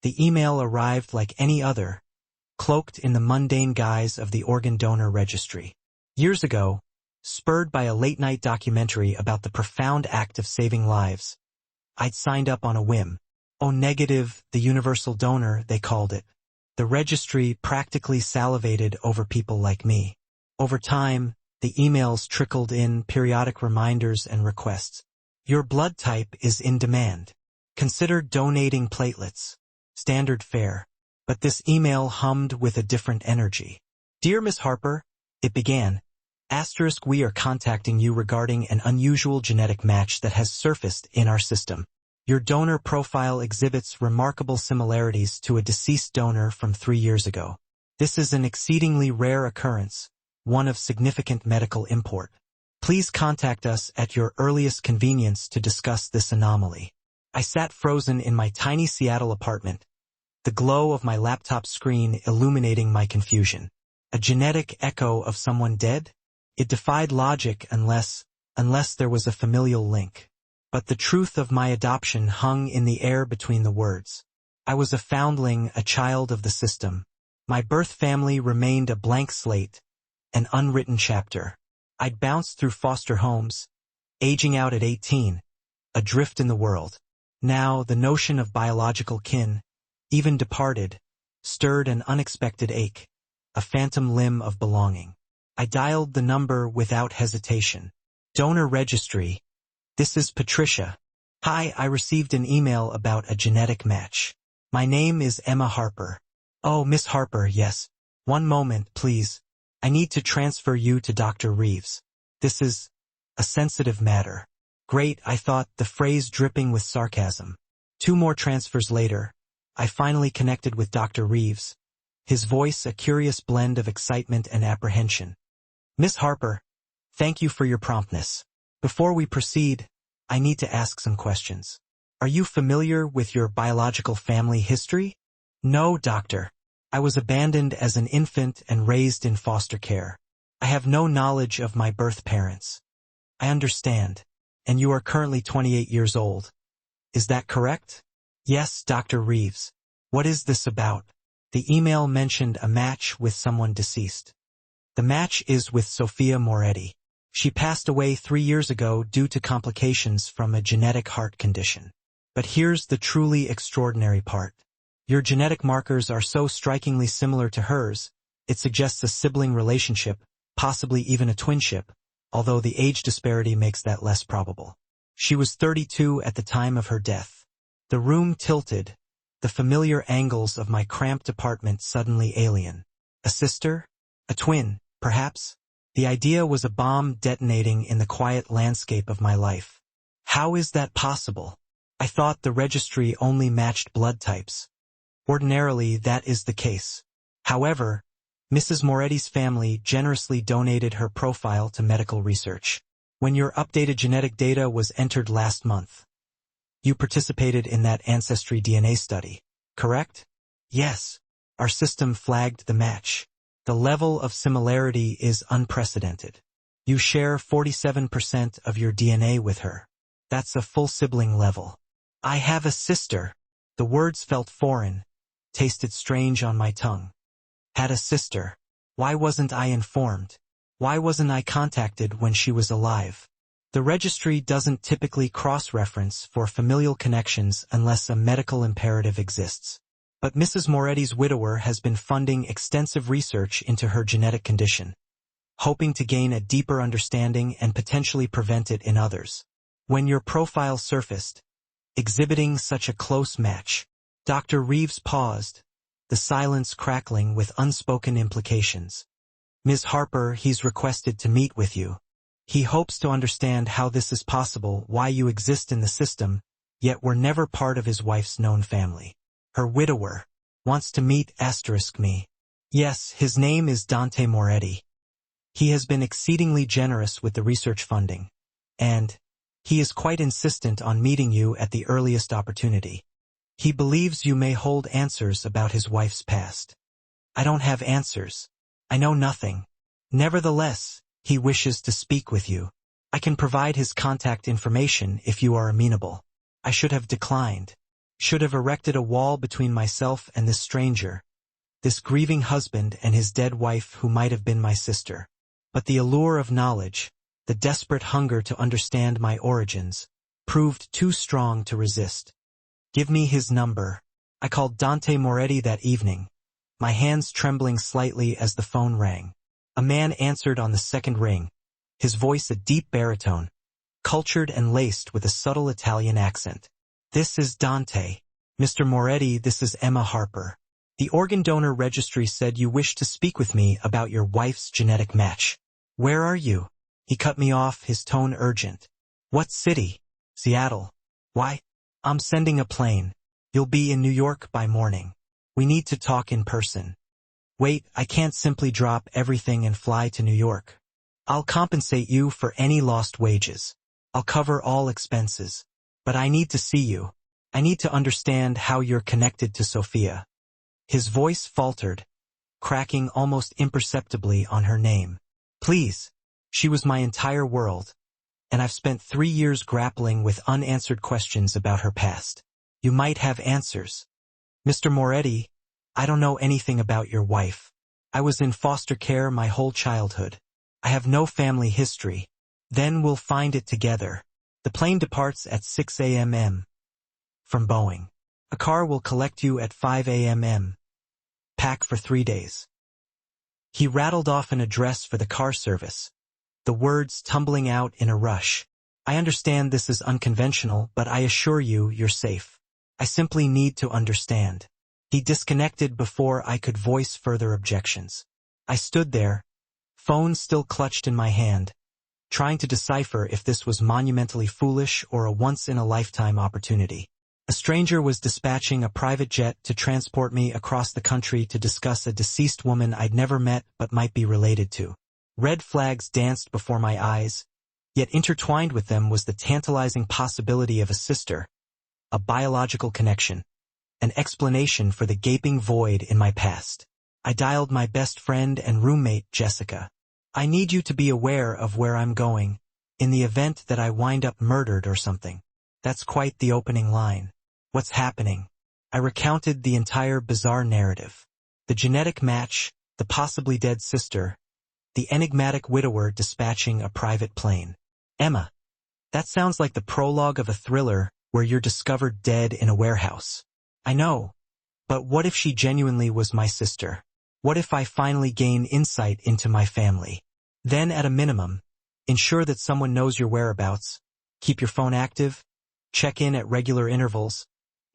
The email arrived like any other, cloaked in the mundane guise of the organ donor registry. Years ago, spurred by a late-night documentary about the profound act of saving lives, I'd signed up on a whim. O-negative, the universal donor, they called it. The registry practically salivated over people like me. Over time, the emails trickled in, periodic reminders and requests. Your blood type is in demand. Consider donating platelets. Standard fare. But this email hummed with a different energy. Dear Miss Harper, it began. *, we are contacting you regarding an unusual genetic match that has surfaced in our system. Your donor profile exhibits remarkable similarities to a deceased donor from 3 years ago. This is an exceedingly rare occurrence, one of significant medical import. Please contact us at your earliest convenience to discuss this anomaly. I sat frozen in my tiny Seattle apartment, the glow of my laptop screen illuminating my confusion. A genetic echo of someone dead? It defied logic unless there was a familial link. But the truth of my adoption hung in the air between the words. I was a foundling, a child of the system. My birth family remained a blank slate, an unwritten chapter. I'd bounced through foster homes, aging out at 18, adrift in the world. Now, the notion of biological kin, even departed, stirred an unexpected ache, a phantom limb of belonging. I dialed the number without hesitation. Donor registry. This is Patricia. Hi, I received an email about a genetic match. My name is Emma Harper. Oh, Miss Harper, yes. One moment, please. I need to transfer you to Dr. Reeves. This is a sensitive matter. Great, I thought, the phrase dripping with sarcasm. 2 more transfers later, I finally connected with Dr. Reeves, his voice a curious blend of excitement and apprehension. Miss Harper, thank you for your promptness. Before we proceed, I need to ask some questions. Are you familiar with your biological family history? No, doctor. I was abandoned as an infant and raised in foster care. I have no knowledge of my birth parents. I understand. And you are currently 28 years old. Is that correct? Yes, Dr. Reeves. What is this about? The email mentioned a match with someone deceased. The match is with Sophia Moretti. She passed away 3 years ago due to complications from a genetic heart condition. But here's the truly extraordinary part. Your genetic markers are so strikingly similar to hers, it suggests a sibling relationship, possibly even a twinship, although the age disparity makes that less probable. She was 32 at the time of her death. The room tilted, the familiar angles of my cramped apartment suddenly alien. A sister? A twin, perhaps? The idea was a bomb detonating in the quiet landscape of my life. How is that possible? I thought the registry only matched blood types. Ordinarily, that is the case. However, Mrs. Moretti's family generously donated her profile to medical research. When your updated genetic data was entered last month, you participated in that ancestry DNA study, correct? Yes. Our system flagged the match. The level of similarity is unprecedented. You share 47% of your DNA with her. That's a full sibling level. I have a sister. The words felt foreign, tasted strange on my tongue. Had a sister. Why wasn't I informed? Why wasn't I contacted when she was alive? The registry doesn't typically cross-reference for familial connections unless a medical imperative exists. But Mrs. Moretti's widower has been funding extensive research into her genetic condition, hoping to gain a deeper understanding and potentially prevent it in others. When your profile surfaced, exhibiting such a close match, Dr. Reeves paused, the silence crackling with unspoken implications. Ms. Harper, he's requested to meet with you. He hopes to understand how this is possible, why you exist in the system, yet were never part of his wife's known family. Her widower wants to meet *me. Yes, his name is Dante Moretti. He has been exceedingly generous with the research funding, and he is quite insistent on meeting you at the earliest opportunity. He believes you may hold answers about his wife's past. I don't have answers. I know nothing. Nevertheless, he wishes to speak with you. I can provide his contact information if you are amenable. I should have declined. Should have erected a wall between myself and this stranger, this grieving husband and his dead wife who might have been my sister. But the allure of knowledge, the desperate hunger to understand my origins, proved too strong to resist. Give me his number. I called Dante Moretti that evening, my hands trembling slightly as the phone rang. A man answered on the second ring, his voice a deep baritone, cultured and laced with a subtle Italian accent. This is Dante. Mr. Moretti, this is Emma Harper. The organ donor registry said you wish to speak with me about your wife's genetic match. Where are you? He cut me off, his tone urgent. What city? Seattle. Why? I'm sending a plane. You'll be in New York by morning. We need to talk in person. Wait, I can't simply drop everything and fly to New York. I'll compensate you for any lost wages. I'll cover all expenses. But I need to see you. I need to understand how you're connected to Sophia. His voice faltered, cracking almost imperceptibly on her name. Please. She was my entire world, and I've spent 3 years grappling with unanswered questions about her past. You might have answers. Mr. Moretti, I don't know anything about your wife. I was in foster care my whole childhood. I have no family history. Then we'll find it together. The plane departs at 6 a.m. from Boeing. A car will collect you at 5 a.m. Pack for 3 days. He rattled off an address for the car service, the words tumbling out in a rush. I understand this is unconventional, but I assure you, you're safe. I simply need to understand. He disconnected before I could voice further objections. I stood there, phone still clutched in my hand, trying to decipher if this was monumentally foolish or a once-in-a-lifetime opportunity. A stranger was dispatching a private jet to transport me across the country to discuss a deceased woman I'd never met but might be related to. Red flags danced before my eyes, yet intertwined with them was the tantalizing possibility of a sister, a biological connection, an explanation for the gaping void in my past. I dialed my best friend and roommate, Jessica. I need you to be aware of where I'm going, in the event that I wind up murdered or something. That's quite the opening line. What's happening? I recounted the entire bizarre narrative. The genetic match, the possibly dead sister, the enigmatic widower dispatching a private plane. Emma. That sounds like the prologue of a thriller where you're discovered dead in a warehouse. I know. But what if she genuinely was my sister? What if I finally gain insight into my family? Then, at a minimum, ensure that someone knows your whereabouts, keep your phone active, check in at regular intervals,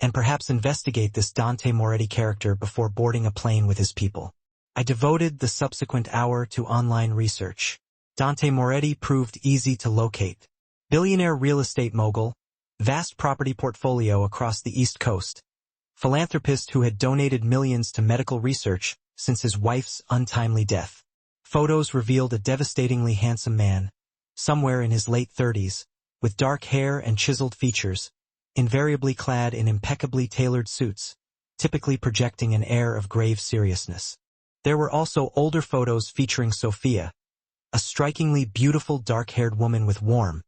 and perhaps investigate this Dante Moretti character before boarding a plane with his people. I devoted the subsequent hour to online research. Dante Moretti proved easy to locate. Billionaire real estate mogul, vast property portfolio across the East Coast, philanthropist who had donated millions to medical research since his wife's untimely death. Photos revealed a devastatingly handsome man, somewhere in his late 30s, with dark hair and chiseled features, invariably clad in impeccably tailored suits, typically projecting an air of grave seriousness. There were also older photos featuring Sophia, a strikingly beautiful dark-haired woman with warm,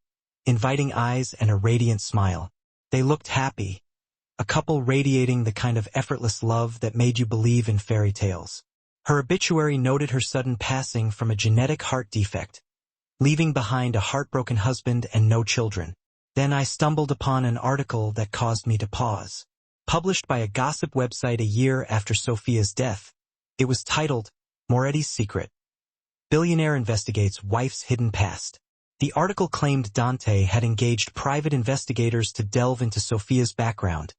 inviting eyes and a radiant smile. They looked happy, a couple radiating the kind of effortless love that made you believe in fairy tales. Her obituary noted her sudden passing from a genetic heart defect, leaving behind a heartbroken husband and no children. Then I stumbled upon an article that caused me to pause. Published by a gossip website a year after Sophia's death, it was titled, Moretti's Secret. Billionaire investigates wife's hidden past. The article claimed Dante had engaged private investigators to delve into Sophia's background,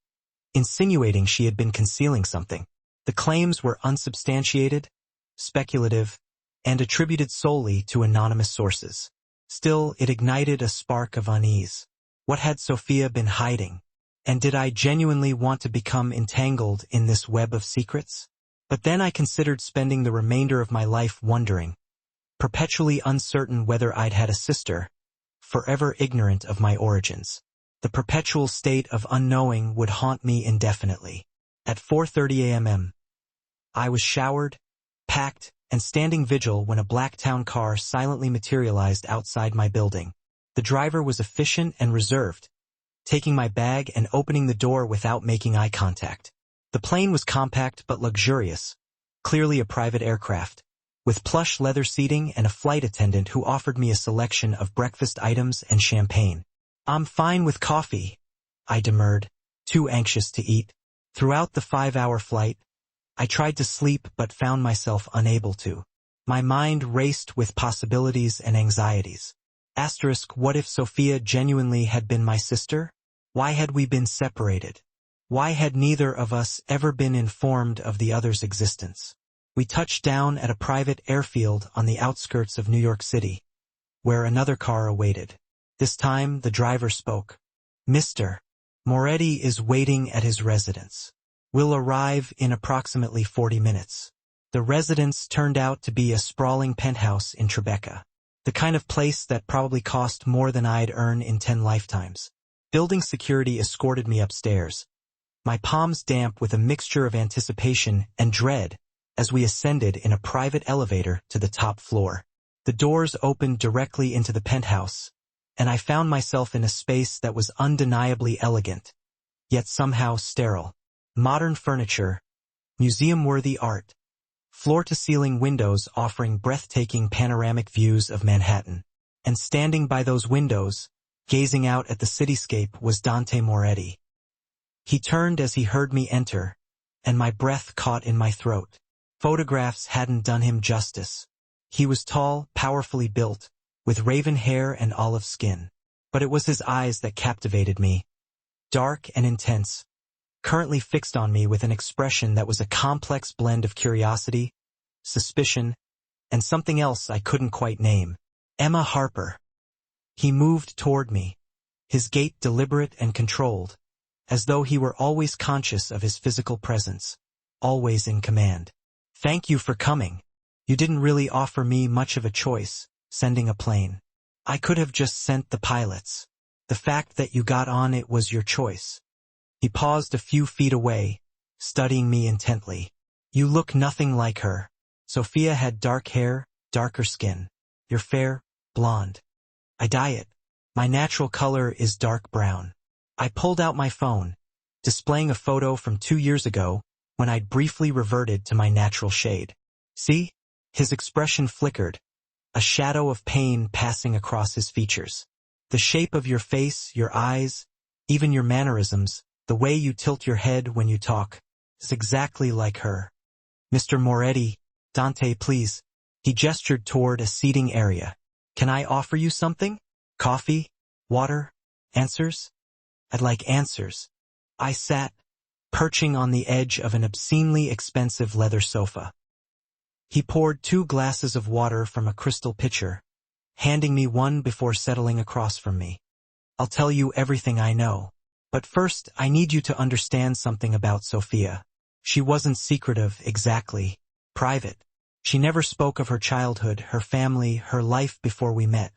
insinuating she had been concealing something. The claims were unsubstantiated, speculative, and attributed solely to anonymous sources. Still, it ignited a spark of unease. What had Sophia been hiding? And did I genuinely want to become entangled in this web of secrets? But then I considered spending the remainder of my life wondering, perpetually uncertain whether I'd had a sister, forever ignorant of my origins. The perpetual state of unknowing would haunt me indefinitely. At 4:30 a.m., I was showered, packed, and standing vigil when a black town car silently materialized outside my building. The driver was efficient and reserved, taking my bag and opening the door without making eye contact. The plane was compact but luxurious, clearly a private aircraft, with plush leather seating and a flight attendant who offered me a selection of breakfast items and champagne. "I'm fine with coffee," I demurred, too anxious to eat. Throughout the 5-hour flight, I tried to sleep but found myself unable to. My mind raced with possibilities and anxieties. What if Sophia genuinely had been my sister? Why had we been separated? Why had neither of us ever been informed of the other's existence? We touched down at a private airfield on the outskirts of New York City, where another car awaited. This time the driver spoke. "Mr. Moretti is waiting at his residence. Will arrive in approximately 40 minutes. The residence turned out to be a sprawling penthouse in Tribeca, the kind of place that probably cost more than I'd earn in 10 lifetimes. Building security escorted me upstairs, my palms damp with a mixture of anticipation and dread as we ascended in a private elevator to the top floor. The doors opened directly into the penthouse, and I found myself in a space that was undeniably elegant, yet somehow sterile. Modern furniture, museum-worthy art, floor-to-ceiling windows offering breathtaking panoramic views of Manhattan. And standing by those windows, gazing out at the cityscape, was Dante Moretti. He turned as he heard me enter, and my breath caught in my throat. Photographs hadn't done him justice. He was tall, powerfully built, with raven hair and olive skin. But it was his eyes that captivated me. Dark and intense, currently fixed on me with an expression that was a complex blend of curiosity, suspicion, and something else I couldn't quite name. "Emma Harper." He moved toward me, his gait deliberate and controlled, as though he were always conscious of his physical presence, always in command. "Thank you for coming. You didn't really offer me much of a choice, sending a plane. I could have just sent the pilots. The fact that you got on it was your choice." He paused a few feet away, studying me intently. "You look nothing like her. Sophia had dark hair, darker skin. You're fair, blonde. I dye it. My natural color is dark brown." I pulled out my phone, displaying a photo from 2 years ago when I'd briefly reverted to my natural shade. "See?" His expression flickered, a shadow of pain passing across his features. "The shape of your face, your eyes, even your mannerisms, the way you tilt your head when you talk, is exactly like her." "Mr. Moretti, Dante, please." He gestured toward a seating area. "Can I offer you something? Coffee? Water? Answers?" "I'd like answers." I sat, perching on the edge of an obscenely expensive leather sofa. He poured 2 glasses of water from a crystal pitcher, handing me one before settling across from me. "I'll tell you everything I know. But first, I need you to understand something about Sophia. She wasn't secretive exactly, private. She never spoke of her childhood, her family, her life before we met.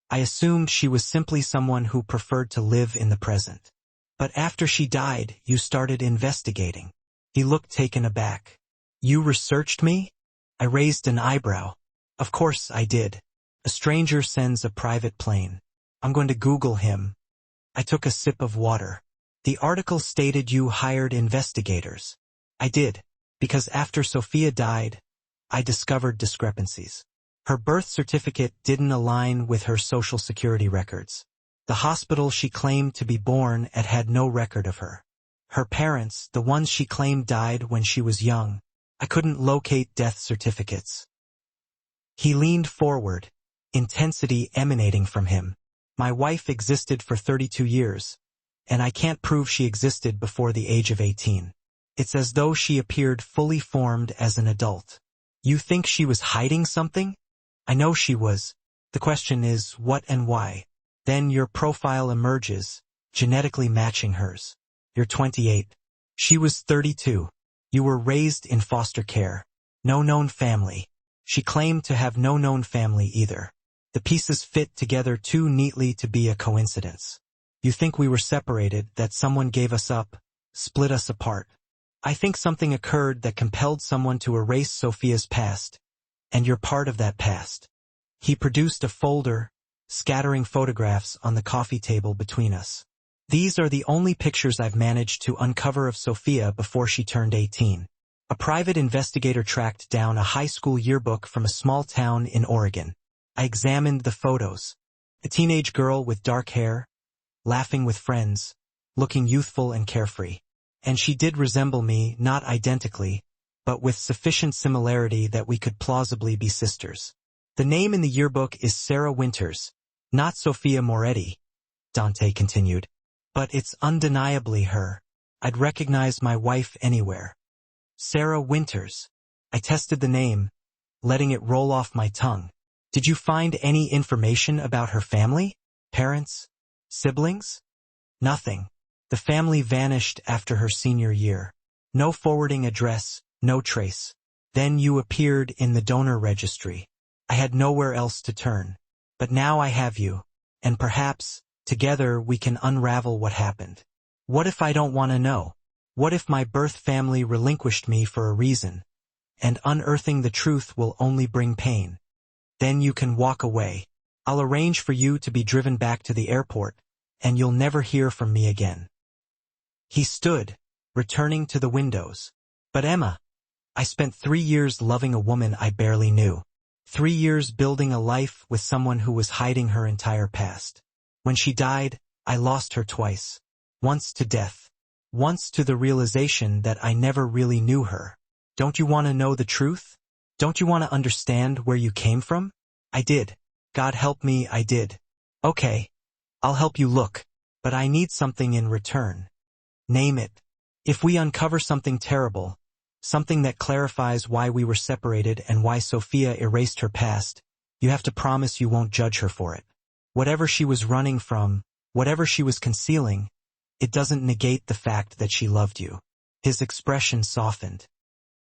I assumed she was simply someone who preferred to live in the present. But after she died, you started investigating." He looked taken aback. "You researched me?" I raised an eyebrow. "Of course I did. A stranger sends a private plane. I'm going to Google him." I took a sip of water. "The article stated you hired investigators." "I did, because after Sophia died, I discovered discrepancies. Her birth certificate didn't align with her social security records. The hospital she claimed to be born at had no record of her. Her parents, the ones she claimed died when she was young, I couldn't locate death certificates." He leaned forward, intensity emanating from him. "My wife existed for 32 years, and I can't prove she existed before the age of 18. It's as though she appeared fully formed as an adult." "You think she was hiding something?" "I know she was. The question is, what and why? Then your profile emerges, genetically matching hers. You're 28. She was 32. You were raised in foster care. No known family. She claimed to have no known family either. The pieces fit together too neatly to be a coincidence. You think we were separated, that someone gave us up, split us apart. I think something occurred that compelled someone to erase Sophia's past, and you're part of that past." He produced a folder, scattering photographs on the coffee table between us. These are the only pictures I've managed to uncover of Sophia before she turned 18. A private investigator tracked down a high school yearbook from a small town in Oregon. I examined the photos. A teenage girl with dark hair, laughing with friends, looking youthful and carefree. And she did resemble me, not identically, but with sufficient similarity that we could plausibly be sisters. The name in the yearbook is Sarah Winters, not Sophia Moretti, Dante continued. But it's undeniably her. I'd recognize my wife anywhere. Sarah Winters. I tested the name, letting it roll off my tongue. Did you find any information about her family? Parents? Siblings? Nothing. The family vanished after her senior year. No forwarding address, no trace. Then you appeared in the donor registry. I had nowhere else to turn. But now I have you, and perhaps, together we can unravel what happened. What if I don't want to know? What if my birth family relinquished me for a reason, and unearthing the truth will only bring pain? Then you can walk away. I'll arrange for you to be driven back to the airport, and you'll never hear from me again. He stood, returning to the windows. But Emma, I spent 3 years loving a woman I barely knew. 3 years building a life with someone who was hiding her entire past. When she died, I lost her twice. Once to death. Once to the realization that I never really knew her. Don't you want to know the truth? Don't you want to understand where you came from? I did. God help me, I did. Okay. I'll help you look. But I need something in return. Name it. If we uncover something terrible, something that clarifies why we were separated and why Sophia erased her past, you have to promise you won't judge her for it. Whatever she was running from, whatever she was concealing, it doesn't negate the fact that she loved you. His expression softened.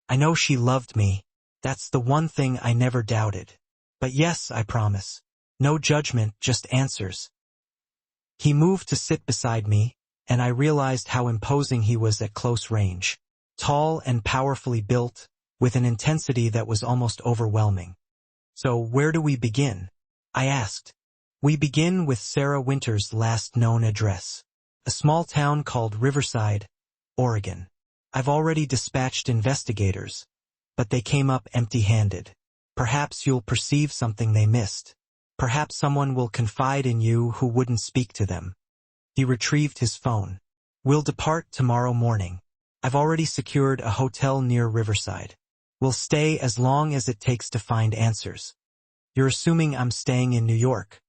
I know she loved me. That's the one thing I never doubted. But yes, I promise. No judgment, just answers. He moved to sit beside me, and I realized how imposing he was at close range. Tall and powerfully built, with an intensity that was almost overwhelming. So where do we begin? I asked. We begin with Sarah Winters' last known address. A small town called Riverside, Oregon. I've already dispatched investigators, but they came up empty-handed. Perhaps you'll perceive something they missed. Perhaps someone will confide in you who wouldn't speak to them. He retrieved his phone. We'll depart tomorrow morning. I've already secured a hotel near Riverside. We'll stay as long as it takes to find answers. You're assuming I'm staying in New York.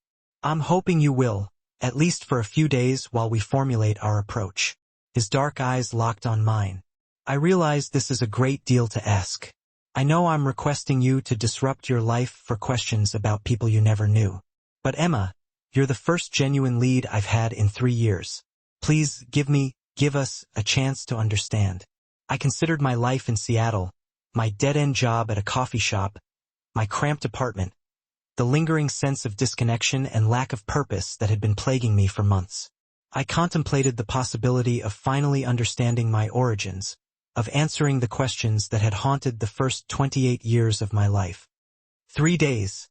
I'm hoping you will, at least for a few days while we formulate our approach. His dark eyes locked on mine. I realize this is a great deal to ask. I know I'm requesting you to disrupt your life for questions about people you never knew. But Emma, you're the first genuine lead I've had in 3 years. Please give us a chance to understand. I considered my life in Seattle, my dead-end job at a coffee shop, my cramped apartment, the lingering sense of disconnection and lack of purpose that had been plaguing me for months. I contemplated the possibility of finally understanding my origins, of answering the questions that had haunted the first 28 years of my life. 3 days,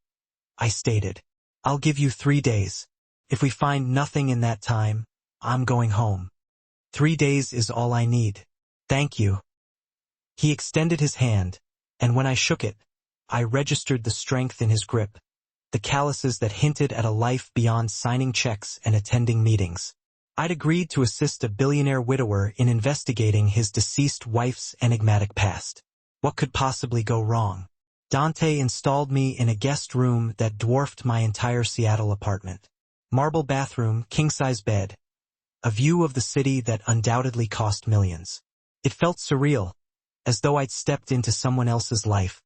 I stated. I'll give you 3 days. If we find nothing in that time, I'm going home. 3 days is all I need. Thank you. He extended his hand, and when I shook it, I registered the strength in his grip, the calluses that hinted at a life beyond signing checks and attending meetings. I'd agreed to assist a billionaire widower in investigating his deceased wife's enigmatic past. What could possibly go wrong? Dante installed me in a guest room that dwarfed my entire Seattle apartment. Marble bathroom, king-size bed. A view of the city that undoubtedly cost millions. It felt surreal, as though I'd stepped into someone else's life.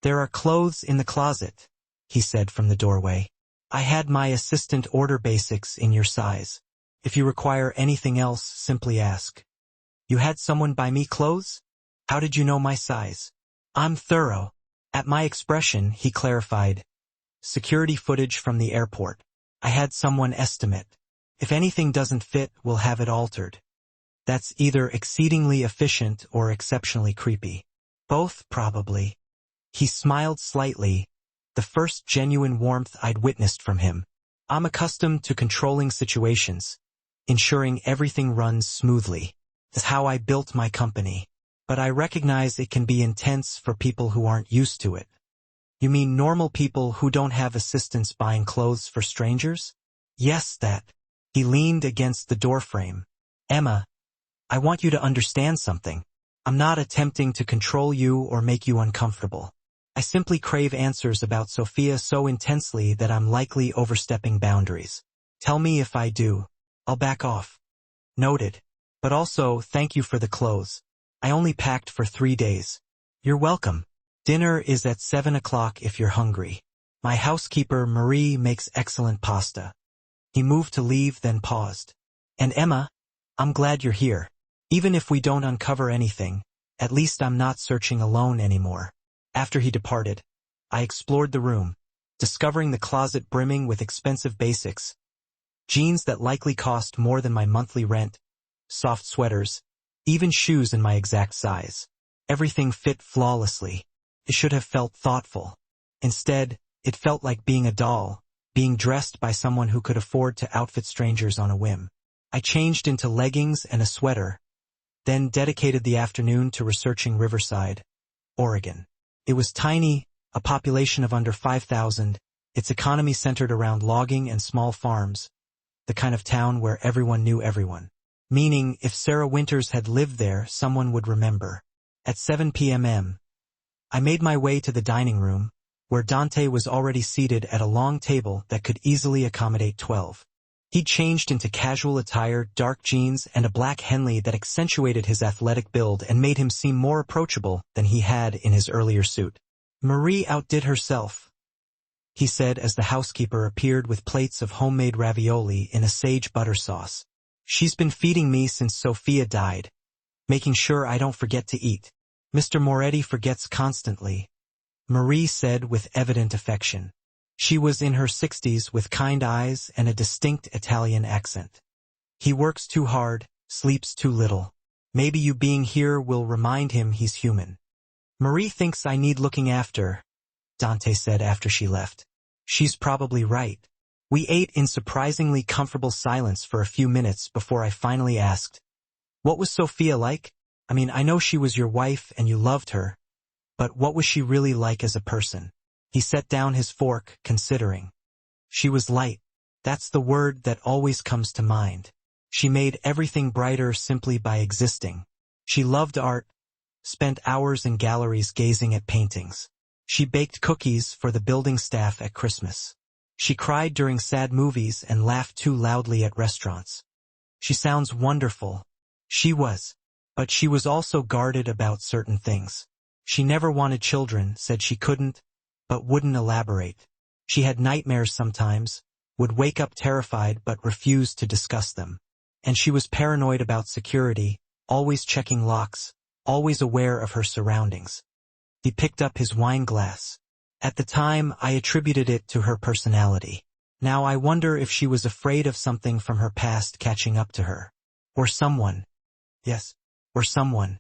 There are clothes in the closet, he said from the doorway. I had my assistant order basics in your size. If you require anything else, simply ask. You had someone buy me clothes? How did you know my size? I'm thorough. At my expression, he clarified. Security footage from the airport. I had someone estimate. If anything doesn't fit, we'll have it altered. That's either exceedingly efficient or exceptionally creepy. Both, probably. He smiled slightly, the first genuine warmth I'd witnessed from him. I'm accustomed to controlling situations, ensuring everything runs smoothly. That's how I built my company. But I recognize it can be intense for people who aren't used to it. You mean normal people who don't have assistants buying clothes for strangers? Yes, that. He leaned against the doorframe. Emma, I want you to understand something. I'm not attempting to control you or make you uncomfortable. I simply crave answers about Sophia so intensely that I'm likely overstepping boundaries. Tell me if I do. I'll back off. Noted. But also, thank you for the clothes. I only packed for 3 days. You're welcome. Dinner is at 7 o'clock if you're hungry. My housekeeper, Marie, makes excellent pasta. He moved to leave, then paused. And Emma, I'm glad you're here. Even if we don't uncover anything, at least I'm not searching alone anymore. After he departed, I explored the room, discovering the closet brimming with expensive basics. Jeans that likely cost more than my monthly rent, soft sweaters, even shoes in my exact size. Everything fit flawlessly. It should have felt thoughtful. Instead, it felt like being a doll, being dressed by someone who could afford to outfit strangers on a whim. I changed into leggings and a sweater, then dedicated the afternoon to researching Riverside, Oregon. It was tiny, a population of under 5,000, its economy centered around logging and small farms, the kind of town where everyone knew everyone. Meaning, if Sarah Winters had lived there, someone would remember. At 7 p.m. I made my way to the dining room, where Dante was already seated at a long table that could easily accommodate 12. He'd changed into casual attire, dark jeans, and a black Henley that accentuated his athletic build and made him seem more approachable than he had in his earlier suit. Marie outdid herself, he said as the housekeeper appeared with plates of homemade ravioli in a sage butter sauce. She's been feeding me since Sophia died, making sure I don't forget to eat. Mr. Moretti forgets constantly, Marie said with evident affection. She was in her 60s with kind eyes and a distinct Italian accent. He works too hard, sleeps too little. Maybe you being here will remind him he's human. Marie thinks I need looking after, Dante said after she left. She's probably right. We ate in surprisingly comfortable silence for a few minutes before I finally asked, "What was Sophia like? I mean, I know she was your wife and you loved her, but what was she really like as a person?" He set down his fork, considering. She was light. That's the word that always comes to mind. She made everything brighter simply by existing. She loved art, spent hours in galleries gazing at paintings. She baked cookies for the building staff at Christmas. She cried during sad movies and laughed too loudly at restaurants. She sounds wonderful. She was. But she was also guarded about certain things. She never wanted children, said she couldn't, but wouldn't elaborate. She had nightmares sometimes, would wake up terrified but refused to discuss them. And she was paranoid about security, always checking locks, always aware of her surroundings. He picked up his wine glass. At the time, I attributed it to her personality. Now I wonder if she was afraid of something from her past catching up to her. Or someone. Yes. Or someone.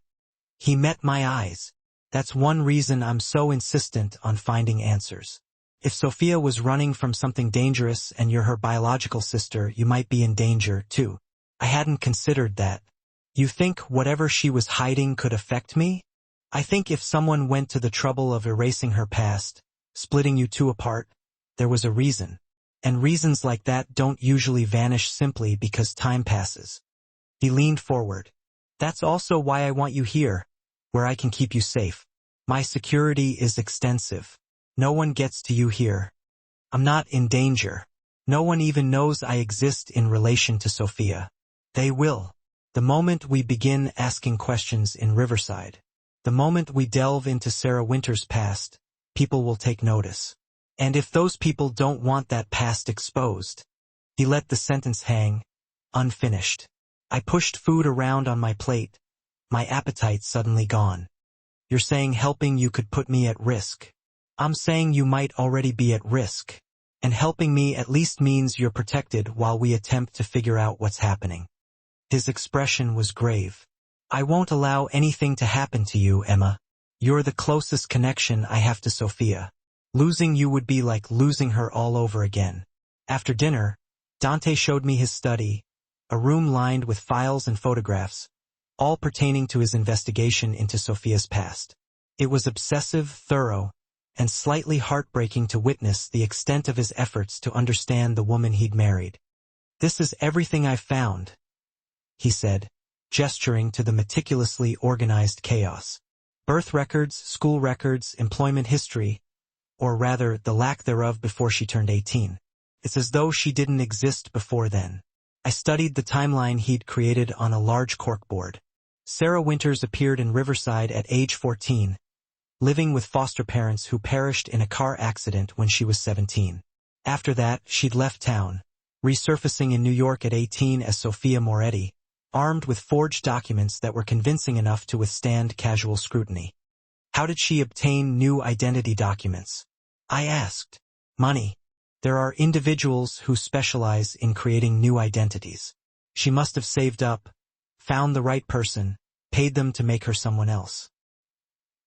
He met my eyes. That's one reason I'm so insistent on finding answers. If Sophia was running from something dangerous and you're her biological sister, you might be in danger, too. I hadn't considered that. You think whatever she was hiding could affect me? I think if someone went to the trouble of erasing her past, splitting you two apart, there was a reason. And reasons like that don't usually vanish simply because time passes. He leaned forward. That's also why I want you here, where I can keep you safe. My security is extensive. No one gets to you here. I'm not in danger. No one even knows I exist in relation to Sophia. They will. The moment we begin asking questions in Riverside, the moment we delve into Sarah Winters' past, people will take notice. And if those people don't want that past exposed, he let the sentence hang, unfinished. I pushed food around on my plate, my appetite suddenly gone. You're saying helping you could put me at risk. I'm saying you might already be at risk. And helping me at least means you're protected while we attempt to figure out what's happening. His expression was grave. I won't allow anything to happen to you, Emma. You're the closest connection I have to Sophia. Losing you would be like losing her all over again. After dinner, Dante showed me his study, a room lined with files and photographs, all pertaining to his investigation into Sophia's past. It was obsessive, thorough, and slightly heartbreaking to witness the extent of his efforts to understand the woman he'd married. "This is everything I've found," he said, gesturing to the meticulously organized chaos. "Birth records, school records, employment history, or rather the lack thereof before she turned 18. It's as though she didn't exist before then." I studied the timeline he'd created on a large corkboard. Sarah Winters appeared in Riverside at age 14, living with foster parents who perished in a car accident when she was 17. After that, she'd left town, resurfacing in New York at 18 as Sophia Moretti, armed with forged documents that were convincing enough to withstand casual scrutiny. How did she obtain new identity documents? I asked. Money. There are individuals who specialize in creating new identities. She must have saved up, found the right person, paid them to make her someone else.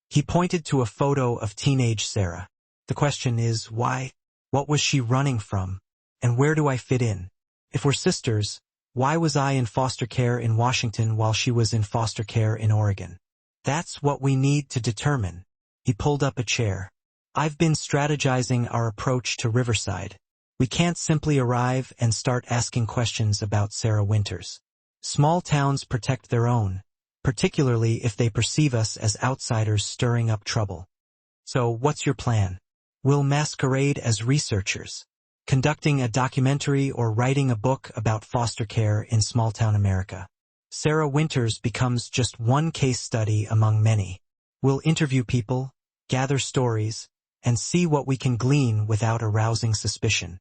He pointed to a photo of teenage Sarah. The question is, why? What was she running from? And where do I fit in? If we're sisters, why was I in foster care in Washington while she was in foster care in Oregon? That's what we need to determine. He pulled up a chair. I've been strategizing our approach to Riverside. We can't simply arrive and start asking questions about Sarah Winters. Small towns protect their own, particularly if they perceive us as outsiders stirring up trouble. So what's your plan? We'll masquerade as researchers, conducting a documentary or writing a book about foster care in small-town America. Sarah Winters becomes just one case study among many. We'll interview people, gather stories, and see what we can glean without arousing suspicion.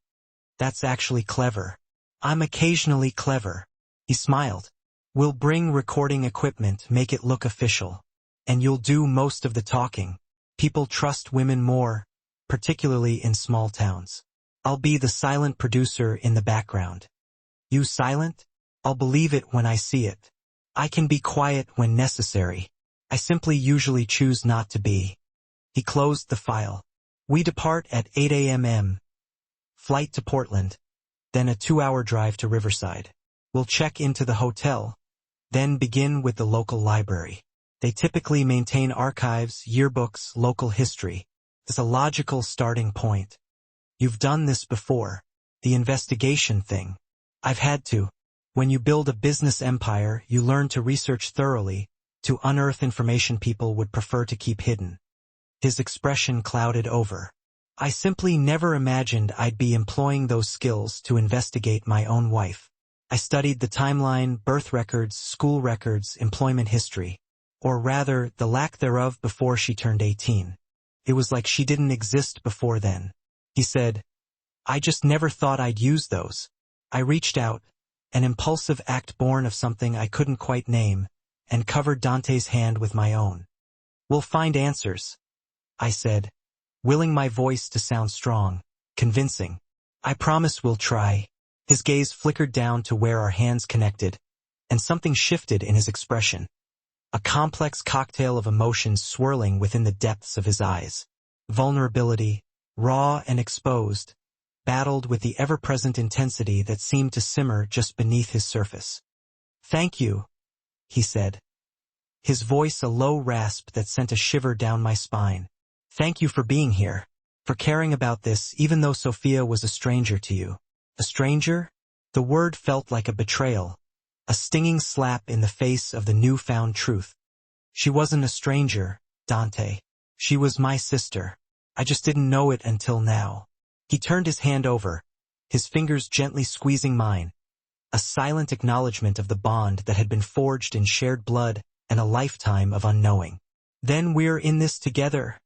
That's actually clever. I'm occasionally clever. He smiled. We'll bring recording equipment, make it look official. And you'll do most of the talking. People trust women more, particularly in small towns. I'll be the silent producer in the background. You silent? I'll believe it when I see it. I can be quiet when necessary. I simply usually choose not to be. He closed the file. We depart at 8 a.m. Flight to Portland, then a 2-hour drive to Riverside. We'll check into the hotel, then begin with the local library. They typically maintain archives, yearbooks, local history. It's a logical starting point. You've done this before. The investigation thing. I've had to. When you build a business empire, you learn to research thoroughly, to unearth information people would prefer to keep hidden. His expression clouded over. I simply never imagined I'd be employing those skills to investigate my own wife. I studied the timeline, birth records, school records, employment history, or rather, the lack thereof before she turned 18. It was like she didn't exist before then. He said, I just never thought I'd use those. I reached out, an impulsive act born of something I couldn't quite name, and covered Dante's hand with my own. We'll find answers, I said, willing my voice to sound strong, convincing. I promise we'll try. His gaze flickered down to where our hands connected, and something shifted in his expression. A complex cocktail of emotions swirling within the depths of his eyes. Vulnerability, raw and exposed, battled with the ever-present intensity that seemed to simmer just beneath his surface. Thank you, he said. His voice a low rasp that sent a shiver down my spine. Thank you for being here, for caring about this even though Sophia was a stranger to you. A stranger? The word felt like a betrayal, a stinging slap in the face of the newfound truth. She wasn't a stranger, Dante. She was my sister. I just didn't know it until now. He turned his hand over, his fingers gently squeezing mine, a silent acknowledgement of the bond that had been forged in shared blood and a lifetime of unknowing. Then we're in this together,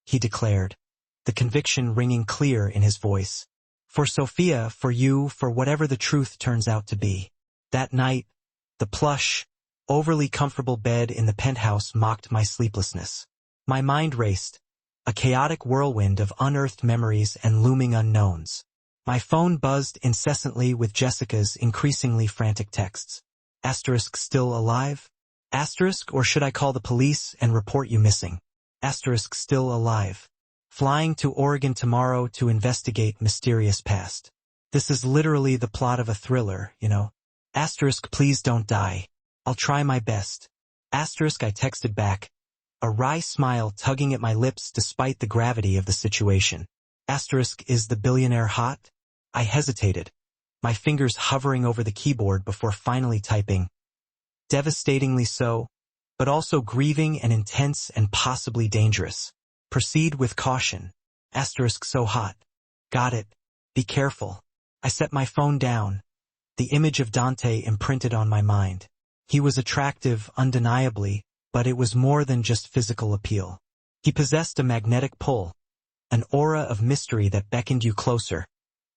he declared, the conviction ringing clear in his voice. For Sophia, for you, for whatever the truth turns out to be. That night, the plush, overly comfortable bed in the penthouse mocked my sleeplessness. My mind raced, a chaotic whirlwind of unearthed memories and looming unknowns. My phone buzzed incessantly with Jessica's increasingly frantic texts. Asterisk still alive? Asterisk, or should I call the police and report you missing? Asterisk still alive. Flying to Oregon tomorrow to investigate mysterious past. This is literally the plot of a thriller, you know. Asterisk, please don't die. I'll try my best. Asterisk, I texted back, a wry smile tugging at my lips despite the gravity of the situation. Asterisk, is the billionaire hot? I hesitated, my fingers hovering over the keyboard before finally typing. Devastatingly so, but also grieving and intense and possibly dangerous. Proceed with caution. Asterisk, so hot. Got it. Be careful. I set my phone down. The image of Dante imprinted on my mind. He was attractive, undeniably, but it was more than just physical appeal. He possessed a magnetic pull, an aura of mystery that beckoned you closer,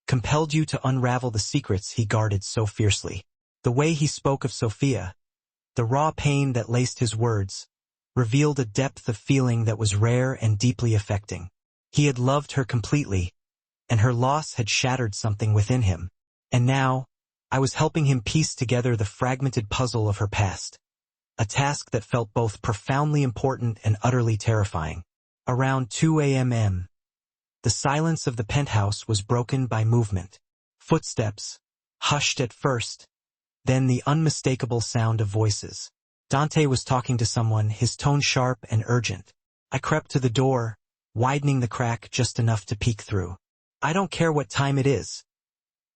compelled you to unravel the secrets he guarded so fiercely. The way he spoke of Sophia, the raw pain that laced his words, revealed a depth of feeling that was rare and deeply affecting. He had loved her completely, and her loss had shattered something within him. And now, I was helping him piece together the fragmented puzzle of her past, a task that felt both profoundly important and utterly terrifying. Around 2 a.m., the silence of the penthouse was broken by movement. Footsteps, hushed at first, then the unmistakable sound of voices. Dante was talking to someone, his tone sharp and urgent. I crept to the door, widening the crack just enough to peek through. I don't care what time it is,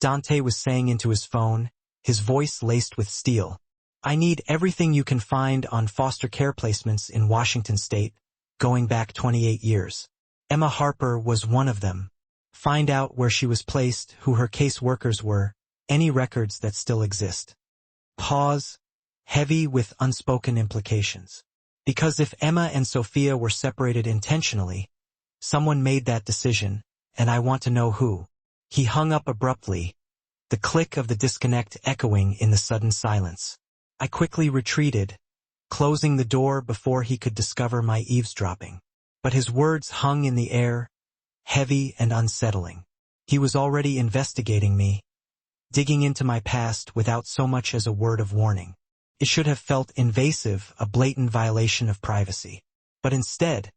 Dante was saying into his phone, his voice laced with steel. I need everything you can find on foster care placements in Washington state, going back 28 years. Emma Harper was one of them. Find out where she was placed, who her case workers were, any records that still exist. Pause, heavy with unspoken implications. Because if Emma and Sophia were separated intentionally, someone made that decision, and I want to know who. He hung up abruptly, the click of the disconnect echoing in the sudden silence. I quickly retreated, closing the door before he could discover my eavesdropping. But his words hung in the air, heavy and unsettling. He was already investigating me, digging into my past without so much as a word of warning. It should have felt invasive, a blatant violation of privacy. But instead,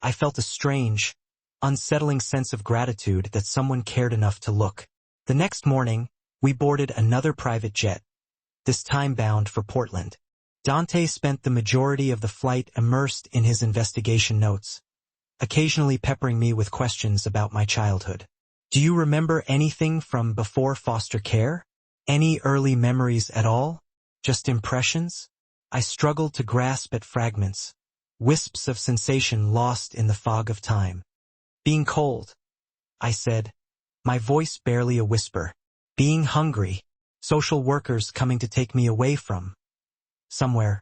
I felt a strange, unsettling sense of gratitude that someone cared enough to look. The next morning, we boarded another private jet, this time bound for Portland. Dante spent the majority of the flight immersed in his investigation notes, occasionally peppering me with questions about my childhood. Do you remember anything from before foster care? Any early memories at all? Just impressions? I struggled to grasp at fragments, wisps of sensation lost in the fog of time. Being cold, I said, my voice barely a whisper. Being hungry, social workers coming to take me away from somewhere.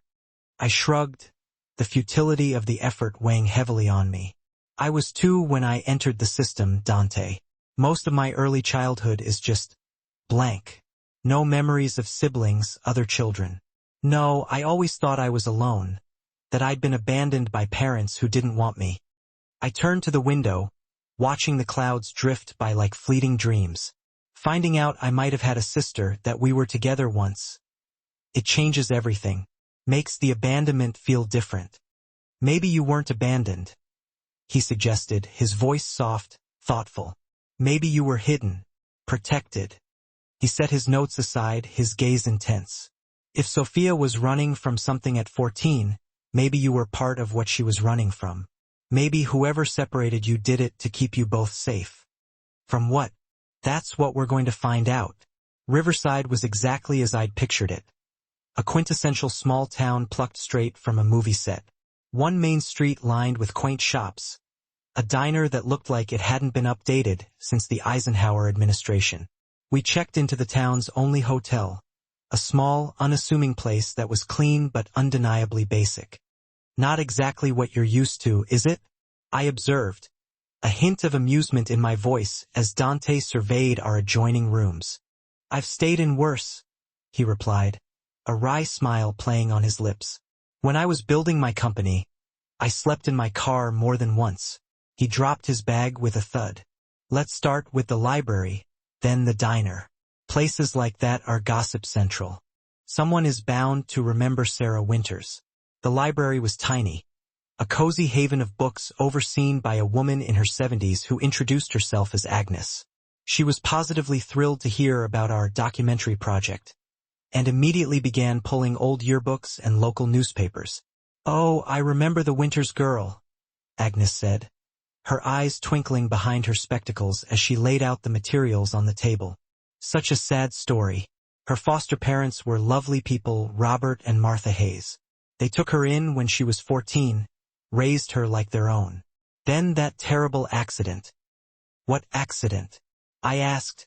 I shrugged, the futility of the effort weighing heavily on me. I was 2 when I entered the system, Dante. Most of my early childhood is just blank. No memories of siblings, other children. No, I always thought I was alone, that I'd been abandoned by parents who didn't want me. I turned to the window, watching the clouds drift by like fleeting dreams. Finding out I might have had a sister, that we were together once. It changes everything, makes the abandonment feel different. Maybe you weren't abandoned, he suggested, his voice soft, thoughtful. Maybe you were hidden, protected. He set his notes aside, his gaze intense. If Sophia was running from something at 14, maybe you were part of what she was running from. Maybe whoever separated you did it to keep you both safe. From what? That's what we're going to find out. Riverside was exactly as I'd pictured it. A quintessential small town plucked straight from a movie set. One main street lined with quaint shops. A diner that looked like it hadn't been updated since the Eisenhower administration. We checked into the town's only hotel, a small, unassuming place that was clean but undeniably basic. Not exactly what you're used to, is it? I observed, a hint of amusement in my voice as Dante surveyed our adjoining rooms. I've stayed in worse, he replied, a wry smile playing on his lips. When I was building my company, I slept in my car more than once. He dropped his bag with a thud. Let's start with the library, then the diner. Places like that are gossip central. Someone is bound to remember Sarah Winters. The library was tiny, a cozy haven of books overseen by a woman in her 70s who introduced herself as Agnes. She was positively thrilled to hear about our documentary project, and immediately began pulling old yearbooks and local newspapers. "Oh, I remember the Winter's girl," Agnes said, her eyes twinkling behind her spectacles as she laid out the materials on the table. "Such a sad story. Her foster parents were lovely people, Robert and Martha Hayes. They took her in when she was 14, raised her like their own. Then that terrible accident." "What accident?" I asked,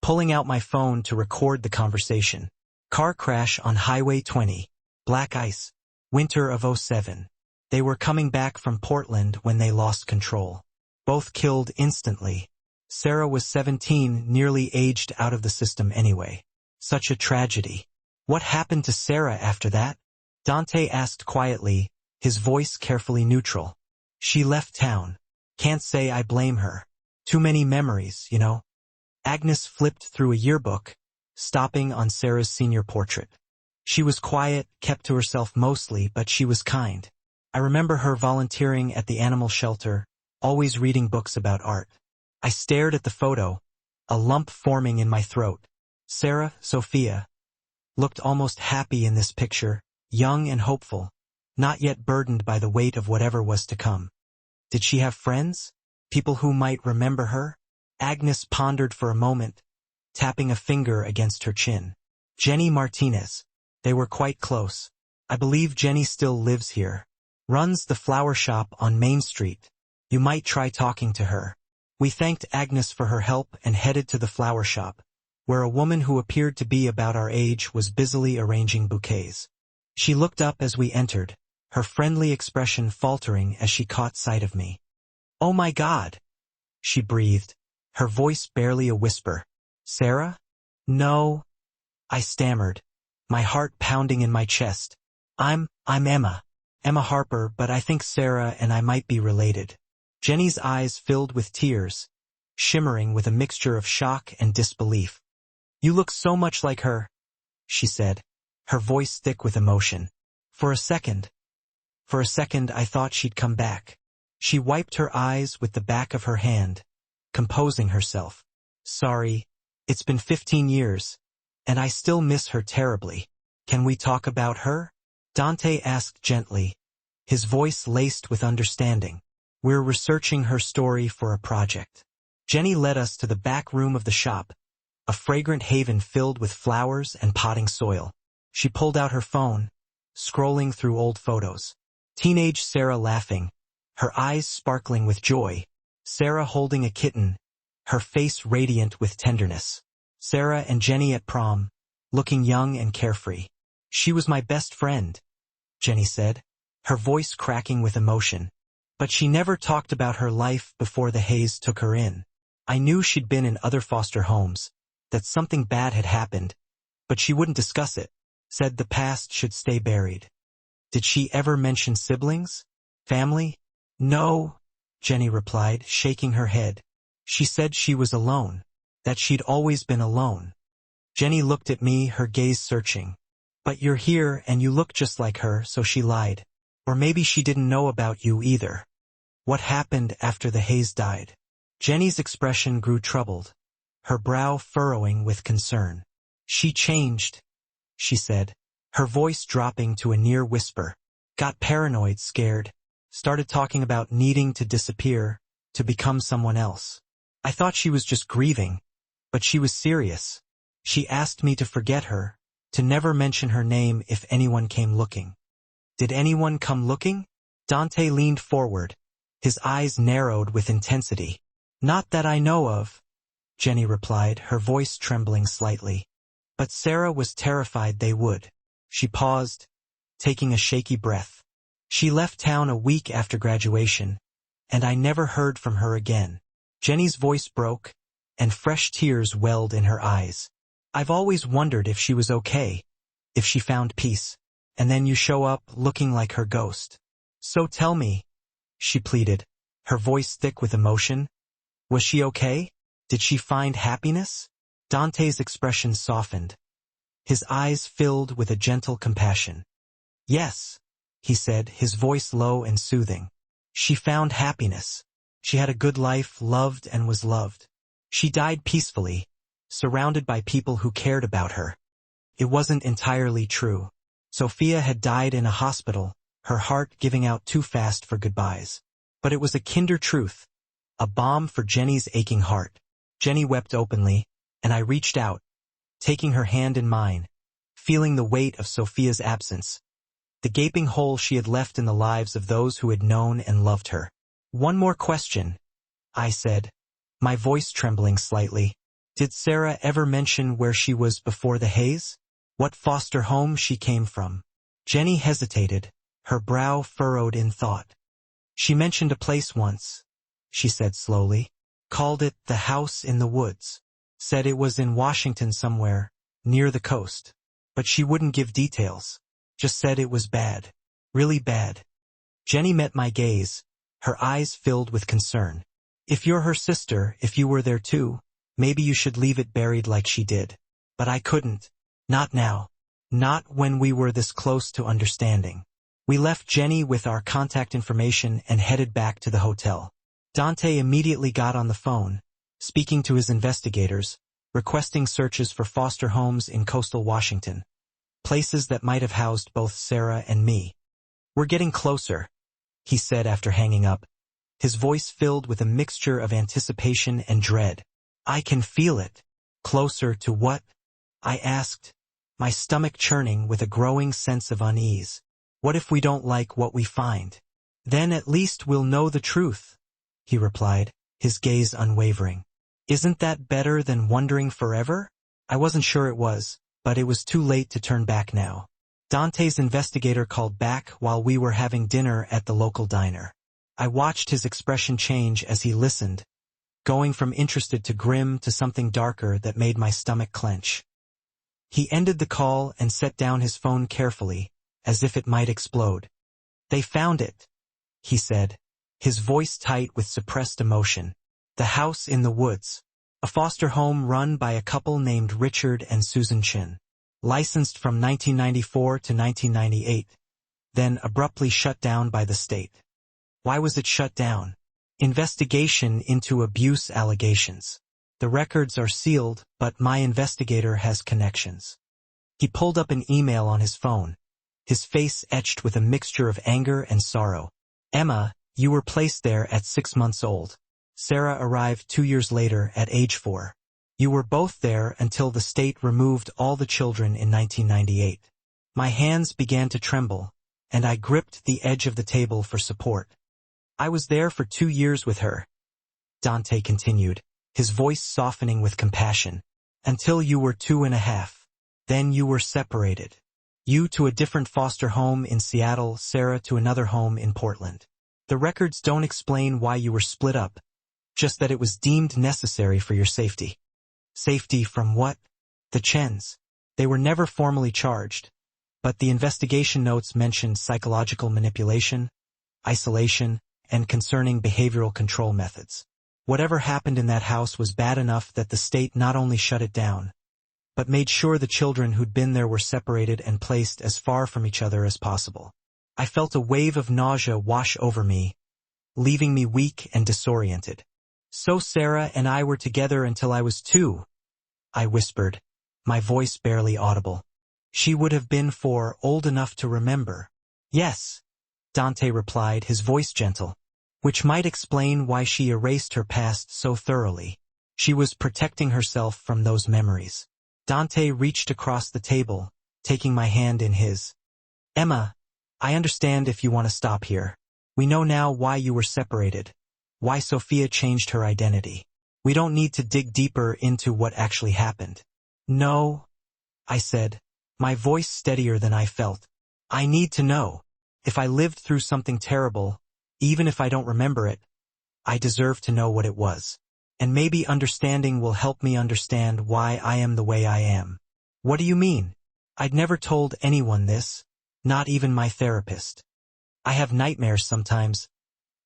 pulling out my phone to record the conversation. "Car crash on Highway 20, black ice, winter of '07. They were coming back from Portland when they lost control. Both killed instantly. Sarah was 17, nearly aged out of the system anyway. Such a tragedy." "What happened to Sarah after that?" Dante asked quietly, his voice carefully neutral. "She left town. Can't say I blame her. Too many memories, you know." Agnes flipped through a yearbook, stopping on Sarah's senior portrait. "She was quiet, kept to herself mostly, but she was kind. I remember her volunteering at the animal shelter, always reading books about art." I stared at the photo, a lump forming in my throat. Sarah, Sophia, looked almost happy in this picture, young and hopeful, not yet burdened by the weight of whatever was to come. Did she have friends? People who might remember her? Agnes pondered for a moment, tapping a finger against her chin. "Jenny Martinez. They were quite close. I believe Jenny still lives here. Runs the flower shop on Main Street. You might try talking to her." We thanked Agnes for her help and headed to the flower shop, where a woman who appeared to be about our age was busily arranging bouquets. She looked up as we entered, her friendly expression faltering as she caught sight of me. "Oh my God," she breathed, her voice barely a whisper. "Sarah?" "No," I stammered, my heart pounding in my chest. I'm Emma Harper, but I think Sarah and I might be related." Jenny's eyes filled with tears, shimmering with a mixture of shock and disbelief. "You look so much like her," she said, her voice thick with emotion. For a second I thought she'd come back. She wiped her eyes with the back of her hand, composing herself. "Sorry, it's been 15 years, and I still miss her terribly. Can we talk about her?" Dante asked gently, his voice laced with understanding. "We're researching her story for a project." Jenny led us to the back room of the shop, a fragrant haven filled with flowers and potting soil. She pulled out her phone, scrolling through old photos. Teenage Sarah laughing, her eyes sparkling with joy. Sarah holding a kitten, her face radiant with tenderness. Sarah and Jenny at prom, looking young and carefree. "She was my best friend," Jenny said, her voice cracking with emotion. "But she never talked about her life before the Hayes took her in. I knew she'd been in other foster homes, that something bad had happened, but she wouldn't discuss it, said the past should stay buried." "Did she ever mention siblings? Family?" "No," Jenny replied, shaking her head. "She said she was alone, that she'd always been alone." Jenny looked at me, her gaze searching. "But you're here and you look just like her, so she lied. Or maybe she didn't know about you either." "What happened after the Hayes died?" Jenny's expression grew troubled, her brow furrowing with concern. "She changed," she said, her voice dropping to a near whisper. "Got paranoid, scared. Started talking about needing to disappear, to become someone else. I thought she was just grieving, but she was serious. She asked me to forget her, to never mention her name if anyone came looking." "Did anyone come looking?" Dante leaned forward, his eyes narrowed with intensity. "Not that I know of," Jenny replied, her voice trembling slightly. "But Sarah was terrified they would." She paused, taking a shaky breath. "She left town a week after graduation, and I never heard from her again." Jenny's voice broke, and fresh tears welled in her eyes. "I've always wondered if she was okay, if she found peace. And then you show up looking like her ghost. So tell me," she pleaded, her voice thick with emotion. "Was she okay? Did she find happiness?" Dante's expression softened, his eyes filled with a gentle compassion. "Yes," he said, his voice low and soothing. "She found happiness. She had a good life, loved and was loved. She died peacefully, surrounded by people who cared about her. It wasn't entirely true. Sophia had died in a hospital, her heart giving out too fast for goodbyes. But it was a kinder truth, a balm for Jenny's aching heart. Jenny wept openly, and I reached out, taking her hand in mine, feeling the weight of Sophia's absence, the gaping hole she had left in the lives of those who had known and loved her. "One more question," I said, my voice trembling slightly. "Did Sarah ever mention where she was before the haze? What foster home she came from?" Jenny hesitated, her brow furrowed in thought. "She mentioned a place once," she said slowly. "Called it the House in the Woods. Said it was in Washington somewhere, near the coast. But she wouldn't give details. Just said it was bad. Really bad." Jenny met my gaze, her eyes filled with concern. "If you're her sister, if you were there too, maybe you should leave it buried like she did. But I couldn't. Not now. Not when we were this close to understanding." We left Jenny with our contact information and headed back to the hotel. Dante immediately got on the phone, speaking to his investigators, requesting searches for foster homes in coastal Washington, places that might have housed both Sarah and me. "We're getting closer," he said after hanging up, his voice filled with a mixture of anticipation and dread. "I can feel it." "Closer to what?" I asked, my stomach churning with a growing sense of unease. "What if we don't like what we find?" "Then at least we'll know the truth," he replied, his gaze unwavering. "Isn't that better than wondering forever?" I wasn't sure it was, but it was too late to turn back now. Dante's investigator called back while we were having dinner at the local diner. I watched his expression change as he listened, going from interested to grim to something darker that made my stomach clench. He ended the call and set down his phone carefully, as if it might explode. "They found it," he said, his voice tight with suppressed emotion. "The House in the Woods. A foster home run by a couple named Richard and Susan Chin. Licensed from 1994 to 1998, then abruptly shut down by the state." "Why was it shut down?" "Investigation into abuse allegations. The records are sealed, but my investigator has connections." He pulled up an email on his phone, his face etched with a mixture of anger and sorrow. "Emma, you were placed there at 6 months old. Sarah arrived 2 years later at age 4. You were both there until the state removed all the children in 1998. My hands began to tremble, and I gripped the edge of the table for support. "I was there for 2 years with her," Dante continued, his voice softening with compassion. "Until you were 2.5. Then you were separated. You to a different foster home in Seattle, Sarah to another home in Portland. The records don't explain why you were split up, just that it was deemed necessary for your safety." "Safety from what?" "The Chens. They were never formally charged, but the investigation notes mentioned psychological manipulation, isolation, and concerning behavioral control methods. Whatever happened in that house was bad enough that the state not only shut it down, but made sure the children who'd been there were separated and placed as far from each other as possible." I felt a wave of nausea wash over me, leaving me weak and disoriented. "So Sarah and I were together until I was 2, I whispered, my voice barely audible. "She would have been 4, old enough to remember." "Yes," Dante replied, his voice gentle, "which might explain why she erased her past so thoroughly. She was protecting herself from those memories." Dante reached across the table, taking my hand in his. "Emma, I understand if you want to stop here. We know now why you were separated, why Sophia changed her identity. We don't need to dig deeper into what actually happened." "No," I said, my voice steadier than I felt. "I need to know. If I lived through something terrible, even if I don't remember it, I deserve to know what it was. And maybe understanding will help me understand why I am the way I am." "What do you mean?" I'd never told anyone this, not even my therapist. "I have nightmares sometimes,"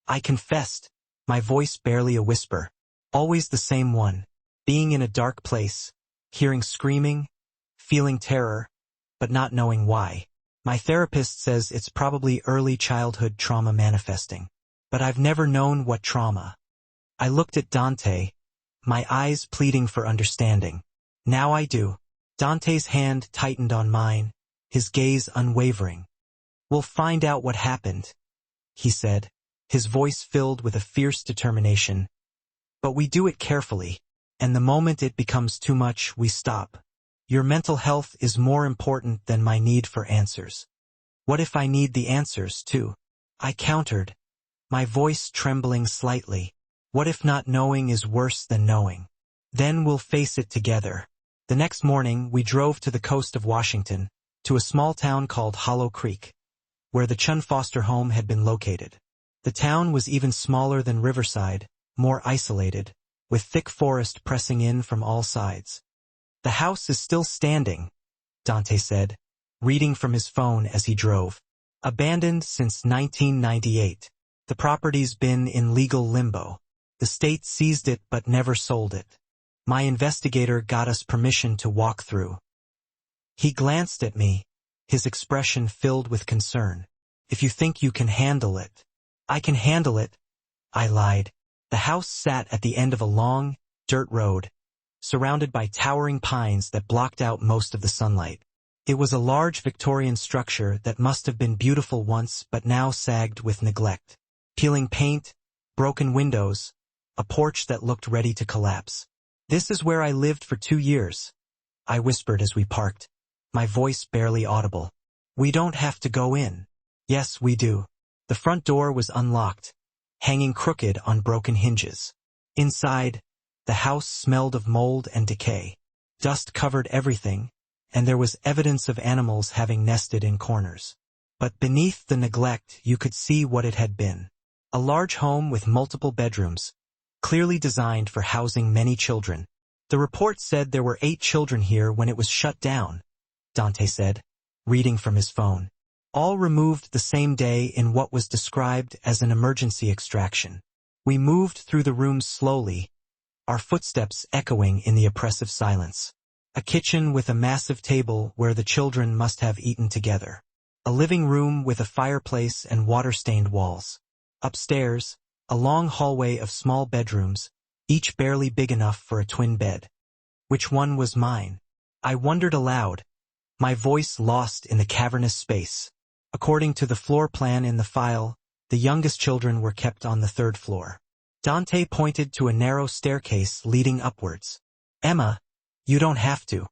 I confessed, my voice barely a whisper. "Always the same one. Being in a dark place, hearing screaming, feeling terror, but not knowing why. My therapist says it's probably early childhood trauma manifesting. But I've never known what trauma." I looked at Dante, my eyes pleading for understanding. "Now I do. Dante's hand tightened on mine, his gaze unwavering. "We'll find out what happened," he said, his voice filled with a fierce determination. "But we do it carefully, and the moment it becomes too much, we stop. Your mental health is more important than my need for answers." "What if I need the answers, too?" I countered, my voice trembling slightly. "What if not knowing is worse than knowing? Then we'll face it together." The next morning, we drove to the coast of Washington, to a small town called Hollow Creek, where the Chun foster home had been located. The town was even smaller than Riverside, more isolated, with thick forest pressing in from all sides. "The house is still standing," Dante said, reading from his phone as he drove. "Abandoned since 1998. The property's been in legal limbo. The state seized it but never sold it. My investigator got us permission to walk through." He glanced at me, his expression filled with concern. "If you think you can handle it." "I can handle it," I lied. The house sat at the end of a long, dirt road, surrounded by towering pines that blocked out most of the sunlight. It was a large Victorian structure that must have been beautiful once but now sagged with neglect. Peeling paint, broken windows, a porch that looked ready to collapse. "This is where I lived for 2 years," I whispered as we parked, my voice barely audible. "We don't have to go in." "Yes, we do." The front door was unlocked, hanging crooked on broken hinges. Inside, the house smelled of mold and decay. Dust covered everything, and there was evidence of animals having nested in corners. But beneath the neglect, you could see what it had been. A large home with multiple bedrooms, clearly designed for housing many children. "The report said there were 8 children here when it was shut down," Dante said, reading from his phone. "All removed the same day in what was described as an emergency extraction." We moved through the rooms slowly, our footsteps echoing in the oppressive silence. A kitchen with a massive table where the children must have eaten together. A living room with a fireplace and water-stained walls. Upstairs, a long hallway of small bedrooms, each barely big enough for a twin bed. Which one was mine? I wondered aloud, my voice lost in the cavernous space. According to the floor plan in the file, the youngest children were kept on the 3rd floor. Dante pointed to a narrow staircase leading upwards. "Emma, you don't have to."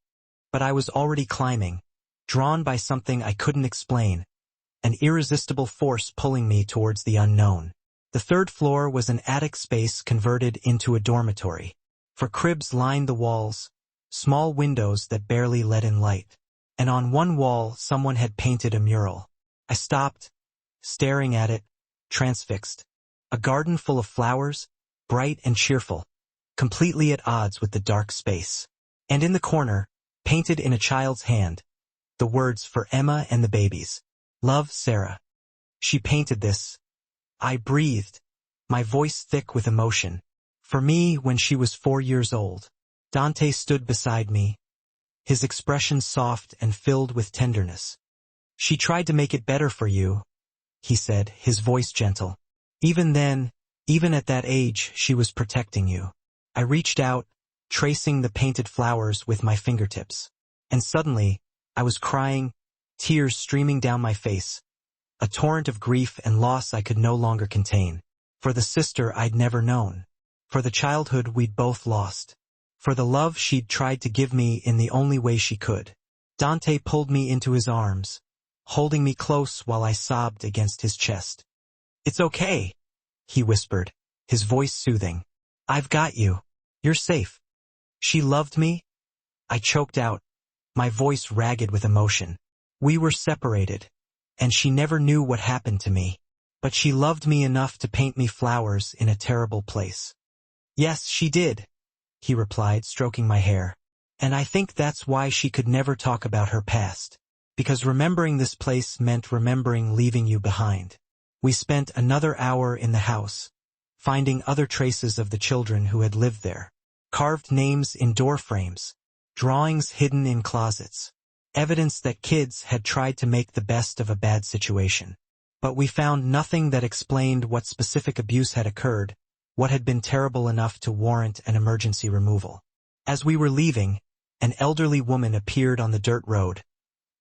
But I was already climbing, drawn by something I couldn't explain, an irresistible force pulling me towards the unknown. The 3rd floor was an attic space converted into a dormitory. For cribs lined the walls, small windows that barely let in light. And on one wall someone had painted a mural. I stopped, staring at it, transfixed. A garden full of flowers, bright and cheerful, completely at odds with the dark space. And in the corner, painted in a child's hand, the words "For Emma and the babies. Love, Sarah." She painted this. I breathed, my voice thick with emotion. For me when she was 4 years old. Dante stood beside me, his expression soft and filled with tenderness. "She tried to make it better for you," he said, his voice gentle. "Even then, even at that age, she was protecting you." I reached out, tracing the painted flowers with my fingertips. And suddenly, I was crying, tears streaming down my face. A torrent of grief and loss I could no longer contain. For the sister I'd never known. For the childhood we'd both lost. For the love she'd tried to give me in the only way she could. Dante pulled me into his arms, holding me close while I sobbed against his chest. "It's okay," he whispered, his voice soothing. "I've got you. You're safe." "She loved me?" I choked out, my voice ragged with emotion. "We were separated, and she never knew what happened to me. But she loved me enough to paint me flowers in a terrible place." "Yes, she did," he replied, stroking my hair. "And I think that's why she could never talk about her past. Because remembering this place meant remembering leaving you behind." We spent another hour in the house, finding other traces of the children who had lived there. Carved names in door frames, drawings hidden in closets. Evidence that kids had tried to make the best of a bad situation. But we found nothing that explained what specific abuse had occurred, what had been terrible enough to warrant an emergency removal. As we were leaving, An elderly woman appeared on the dirt road,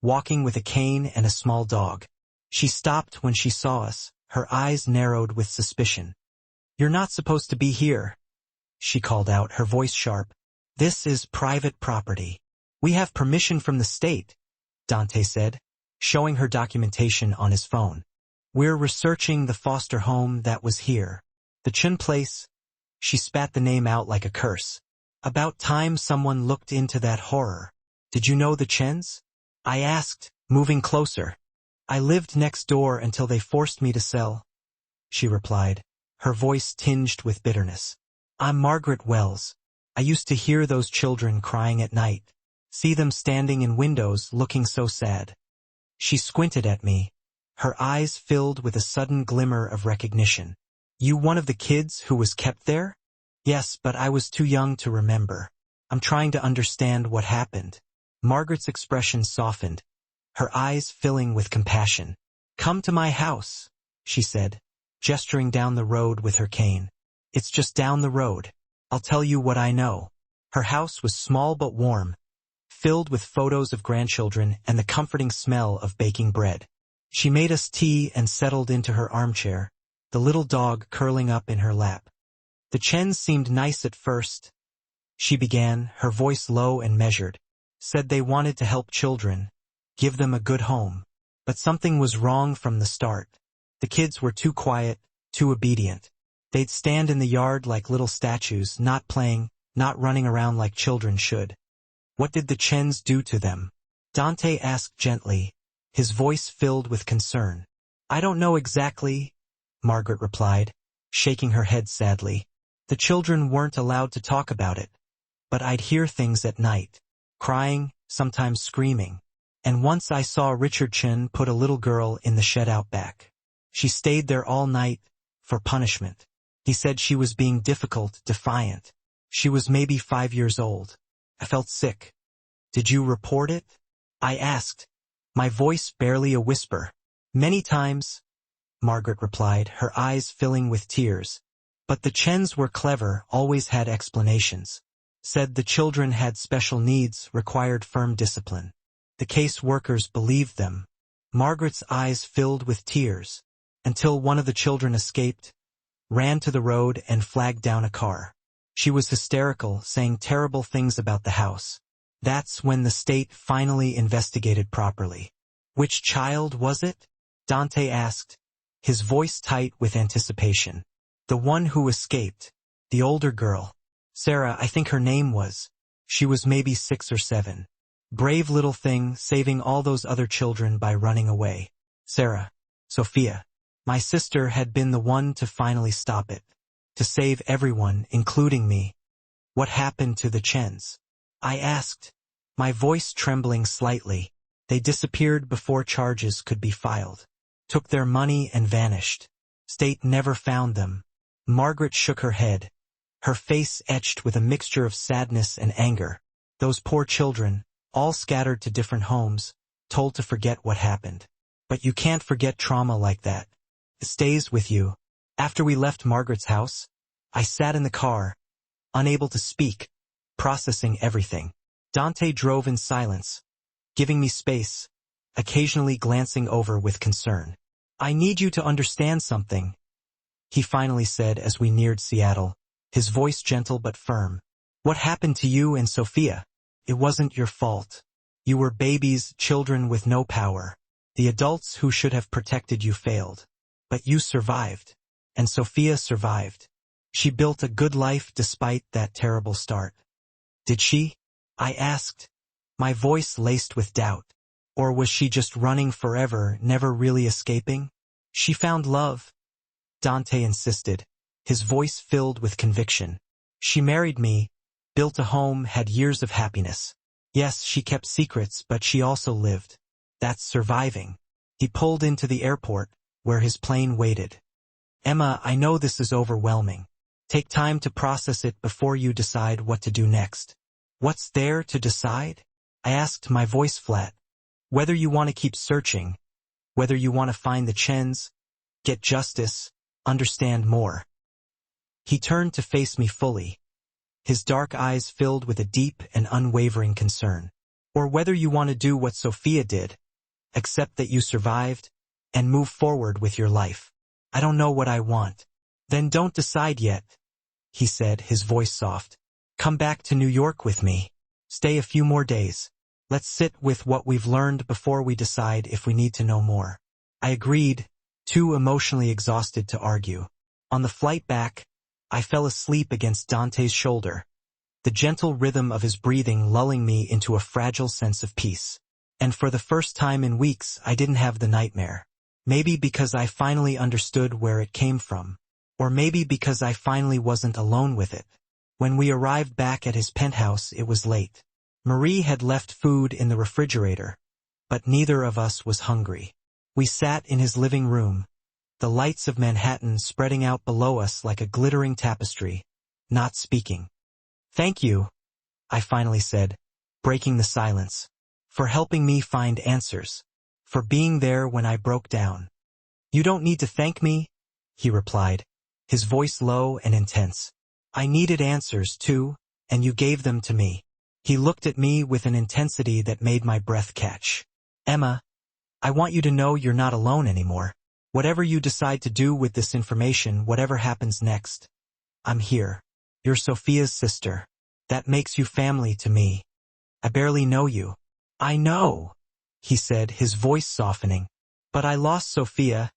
walking with a cane and a small dog. She stopped when she saw us, her eyes narrowed with suspicion. "You're not supposed to be here," she called out, her voice sharp. "This is private property." "We have permission from the state," Dante said, showing her documentation on his phone. "We're researching the foster home that was here. The Chun place." She spat the name out like a curse. "About time someone looked into that horror. Did you know the Chens?" I asked, moving closer. "I lived next door until they forced me to sell," she replied, her voice tinged with bitterness. "I'm Margaret Wells. I used to hear those children crying at night, see them standing in windows looking so sad." She squinted at me, her eyes filled with a sudden glimmer of recognition. "You one of the kids who was kept there?" "Yes, but I was too young to remember. I'm trying to understand what happened." Margaret's expression softened, her eyes filling with compassion. "Come to my house," she said, gesturing down the road with her cane. "It's just down the road. I'll tell you what I know." Her house was small but warm, filled with photos of grandchildren and the comforting smell of baking bread. She made us tea and settled into her armchair, the little dog curling up in her lap. "The Chens seemed nice at first," she began, her voice low and measured. "Said they wanted to help children, give them a good home. But something was wrong from the start. The kids were too quiet, too obedient. They'd stand in the yard like little statues, not playing, not running around like children should." "What did the Chens do to them?" Dante asked gently, his voice filled with concern. "I don't know exactly," Margaret replied, shaking her head sadly. "The children weren't allowed to talk about it. But I'd hear things at night. Crying, sometimes screaming. And once I saw Richard Chen put a little girl in the shed out back. She stayed there all night, for punishment. He said she was being difficult, defiant. She was maybe 5 years old. I felt sick." "Did you report it?" I asked, my voice barely a whisper. "Many times," Margaret replied, her eyes filling with tears. "But the Chens were clever, always had explanations. Said the children had special needs, required firm discipline. The case workers believed them." Margaret's eyes filled with tears, until one of the children escaped, ran to the road and flagged down a car. She was hysterical, saying terrible things about the house. That's when the state finally investigated properly. "Which child was it?" Dante asked, his voice tight with anticipation. "The one who escaped. The older girl. Sarah, I think her name was. She was maybe 6 or 7. Brave little thing, saving all those other children by running away. Sarah. Sophia. My sister had been the one to finally stop it. To save everyone, including me." "What happened to the Chens?" I asked, my voice trembling slightly. "They disappeared before charges could be filed. Took their money and vanished. State never found them." Margaret shook her head, her face etched with a mixture of sadness and anger. "Those poor children, all scattered to different homes, told to forget what happened. But you can't forget trauma like that. It stays with you." After we left Margaret's house, I sat in the car, unable to speak, processing everything. Dante drove in silence, giving me space, occasionally glancing over with concern. "I need you to understand something," he finally said as we neared Seattle, his voice gentle but firm. "What happened to you and Sophia? It wasn't your fault. You were babies, children with no power. The adults who should have protected you failed. But you survived. And Sophia survived. She built a good life despite that terrible start." "Did she?" I asked, my voice laced with doubt. "Or was she just running forever, never really escaping?" "She found love," Dante insisted, his voice filled with conviction. "She married me, built a home, had years of happiness. Yes, she kept secrets, but she also lived. That's surviving." He pulled into the airport, where his plane waited. "Emma, I know this is overwhelming. Take time to process it before you decide what to do next." "What's there to decide?" I asked, my voice flat. "Whether you want to keep searching, whether you want to find the Chens, get justice, understand more." He turned to face me fully, his dark eyes filled with a deep and unwavering concern. Or whether you want to do what Sophia did, accept that you survived, and move forward with your life. I don't know what I want. Then don't decide yet, he said, his voice soft. Come back to New York with me. Stay a few more days. Let's sit with what we've learned before we decide if we need to know more. I agreed, too emotionally exhausted to argue. On the flight back, I fell asleep against Dante's shoulder, the gentle rhythm of his breathing lulling me into a fragile sense of peace. And for the first time in weeks, I didn't have the nightmare. Maybe because I finally understood where it came from. Or maybe because I finally wasn't alone with it. When we arrived back at his penthouse, it was late. Marie had left food in the refrigerator, but neither of us was hungry. We sat in his living room, the lights of Manhattan spreading out below us like a glittering tapestry, not speaking. Thank you, I finally said, breaking the silence, for helping me find answers, for being there when I broke down. You don't need to thank me, he replied, his voice low and intense. I needed answers too, and you gave them to me. He looked at me with an intensity that made my breath catch. Emma, I want you to know you're not alone anymore. Whatever you decide to do with this information, whatever happens next, I'm here. You're Sophia's sister. That makes you family to me. I barely know you. I know, he said, his voice softening. But I lost Sophia,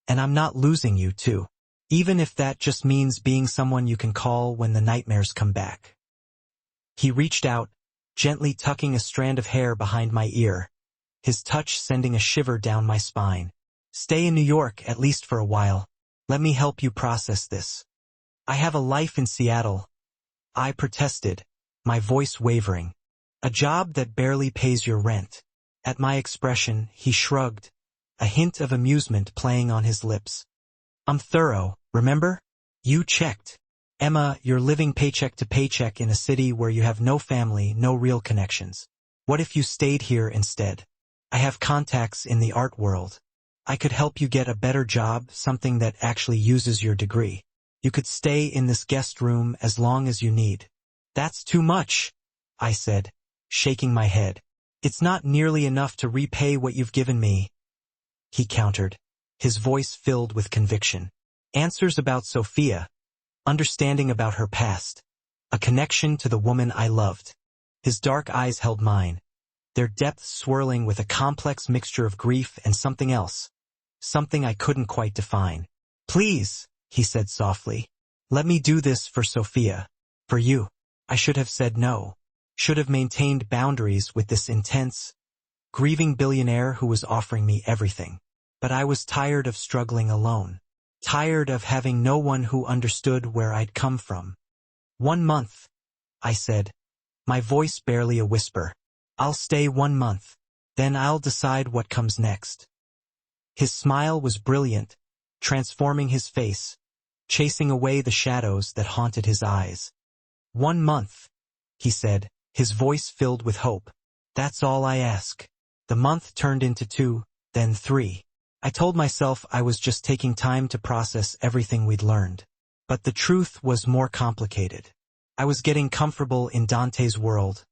and I'm not losing you too. Even if that just means being someone you can call when the nightmares come back. He reached out, gently tucking a strand of hair behind my ear, his touch sending a shiver down my spine. Stay in New York, at least for a while. Let me help you process this. I have a life in Seattle. I protested, my voice wavering. A job that barely pays your rent. At my expression, he shrugged, a hint of amusement playing on his lips. I'm thorough, remember? You checked. Emma, you're living paycheck to paycheck in a city where you have no family, no real connections. What if you stayed here instead? I have contacts in the art world. I could help you get a better job, something that actually uses your degree. You could stay in this guest room as long as you need. That's too much, I said, shaking my head. It's not nearly enough to repay what you've given me, he countered, his voice filled with conviction. Answers about Sophia, understanding about her past, a connection to the woman I loved. His dark eyes held mine, their depths swirling with a complex mixture of grief and something else, something I couldn't quite define. Please, he said softly, let me do this for Sophia, for you. I should have said no, should have maintained boundaries with this intense, grieving billionaire who was offering me everything. But I was tired of struggling alone, tired of having no one who understood where I'd come from. 1 month, I said, my voice barely a whisper. I'll stay 1 month, then I'll decide what comes next. His smile was brilliant, transforming his face, chasing away the shadows that haunted his eyes. 1 month, he said, his voice filled with hope. That's all I ask. The month turned into 2, then 3. I told myself I was just taking time to process everything we'd learned. But the truth was more complicated. I was getting comfortable in Dante's world.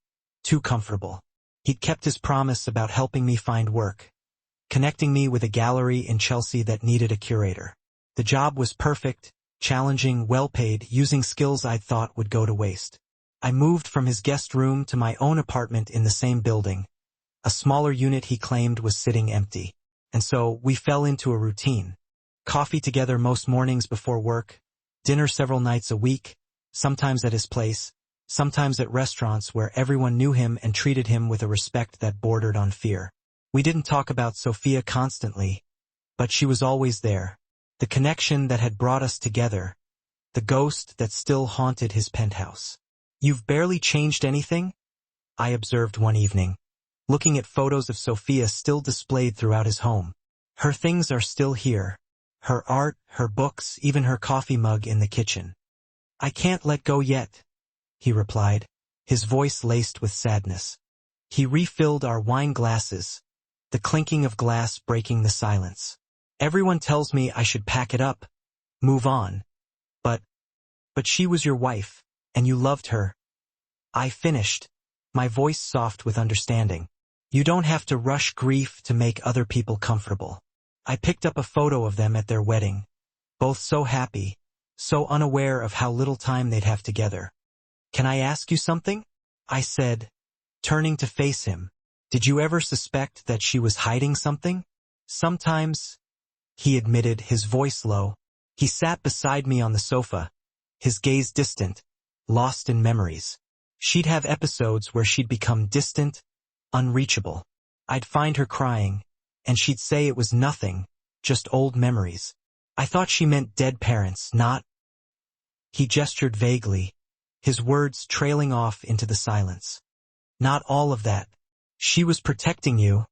Too comfortable. He'd kept his promise about helping me find work, connecting me with a gallery in Chelsea that needed a curator. The job was perfect, challenging, well-paid, using skills I'd thought would go to waste. I moved from his guest room to my own apartment in the same building. A smaller unit he claimed was sitting empty. And so we fell into a routine. Coffee together most mornings before work, dinner several nights a week, sometimes at his place, sometimes at restaurants where everyone knew him and treated him with a respect that bordered on fear. We didn't talk about Sophia constantly, but she was always there. The connection that had brought us together, the ghost that still haunted his penthouse. You've barely changed anything? I observed one evening, looking at photos of Sophia still displayed throughout his home. Her things are still here. Her art, her books, even her coffee mug in the kitchen. I can't let go yet, he replied, his voice laced with sadness. He refilled our wine glasses, the clinking of glass breaking the silence. Everyone tells me I should pack it up, move on. But she was your wife, And you loved her. I finished, my voice soft with understanding. You don't have to rush grief to make other people comfortable. I picked up a photo of them at their wedding, both so happy, so unaware of how little time they'd have together. Can I ask you something? I said, turning to face him. Did you ever suspect that she was hiding something? Sometimes, he admitted, his voice low. He sat beside me on the sofa, his gaze distant, lost in memories. She'd have episodes where she'd become distant, unreachable. I'd find her crying, and she'd say it was nothing, just old memories. I thought she meant dead parents, not... He gestured vaguely, his words trailing off into the silence. Not all of that. She was protecting you,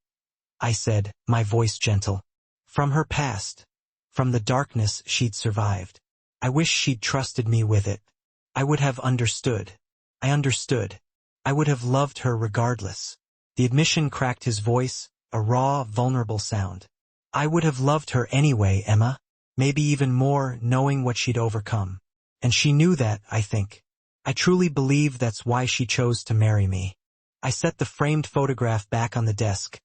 I said, my voice gentle. From her past, from the darkness she'd survived. I wish she'd trusted me with it. I would have understood. I understood. I would have loved her regardless. The admission cracked his voice, a raw, vulnerable sound. I would have loved her anyway, Emma. Maybe even more, knowing what she'd overcome. And she knew that, I think. I truly believe that's why she chose to marry me. I set the framed photograph back on the desk,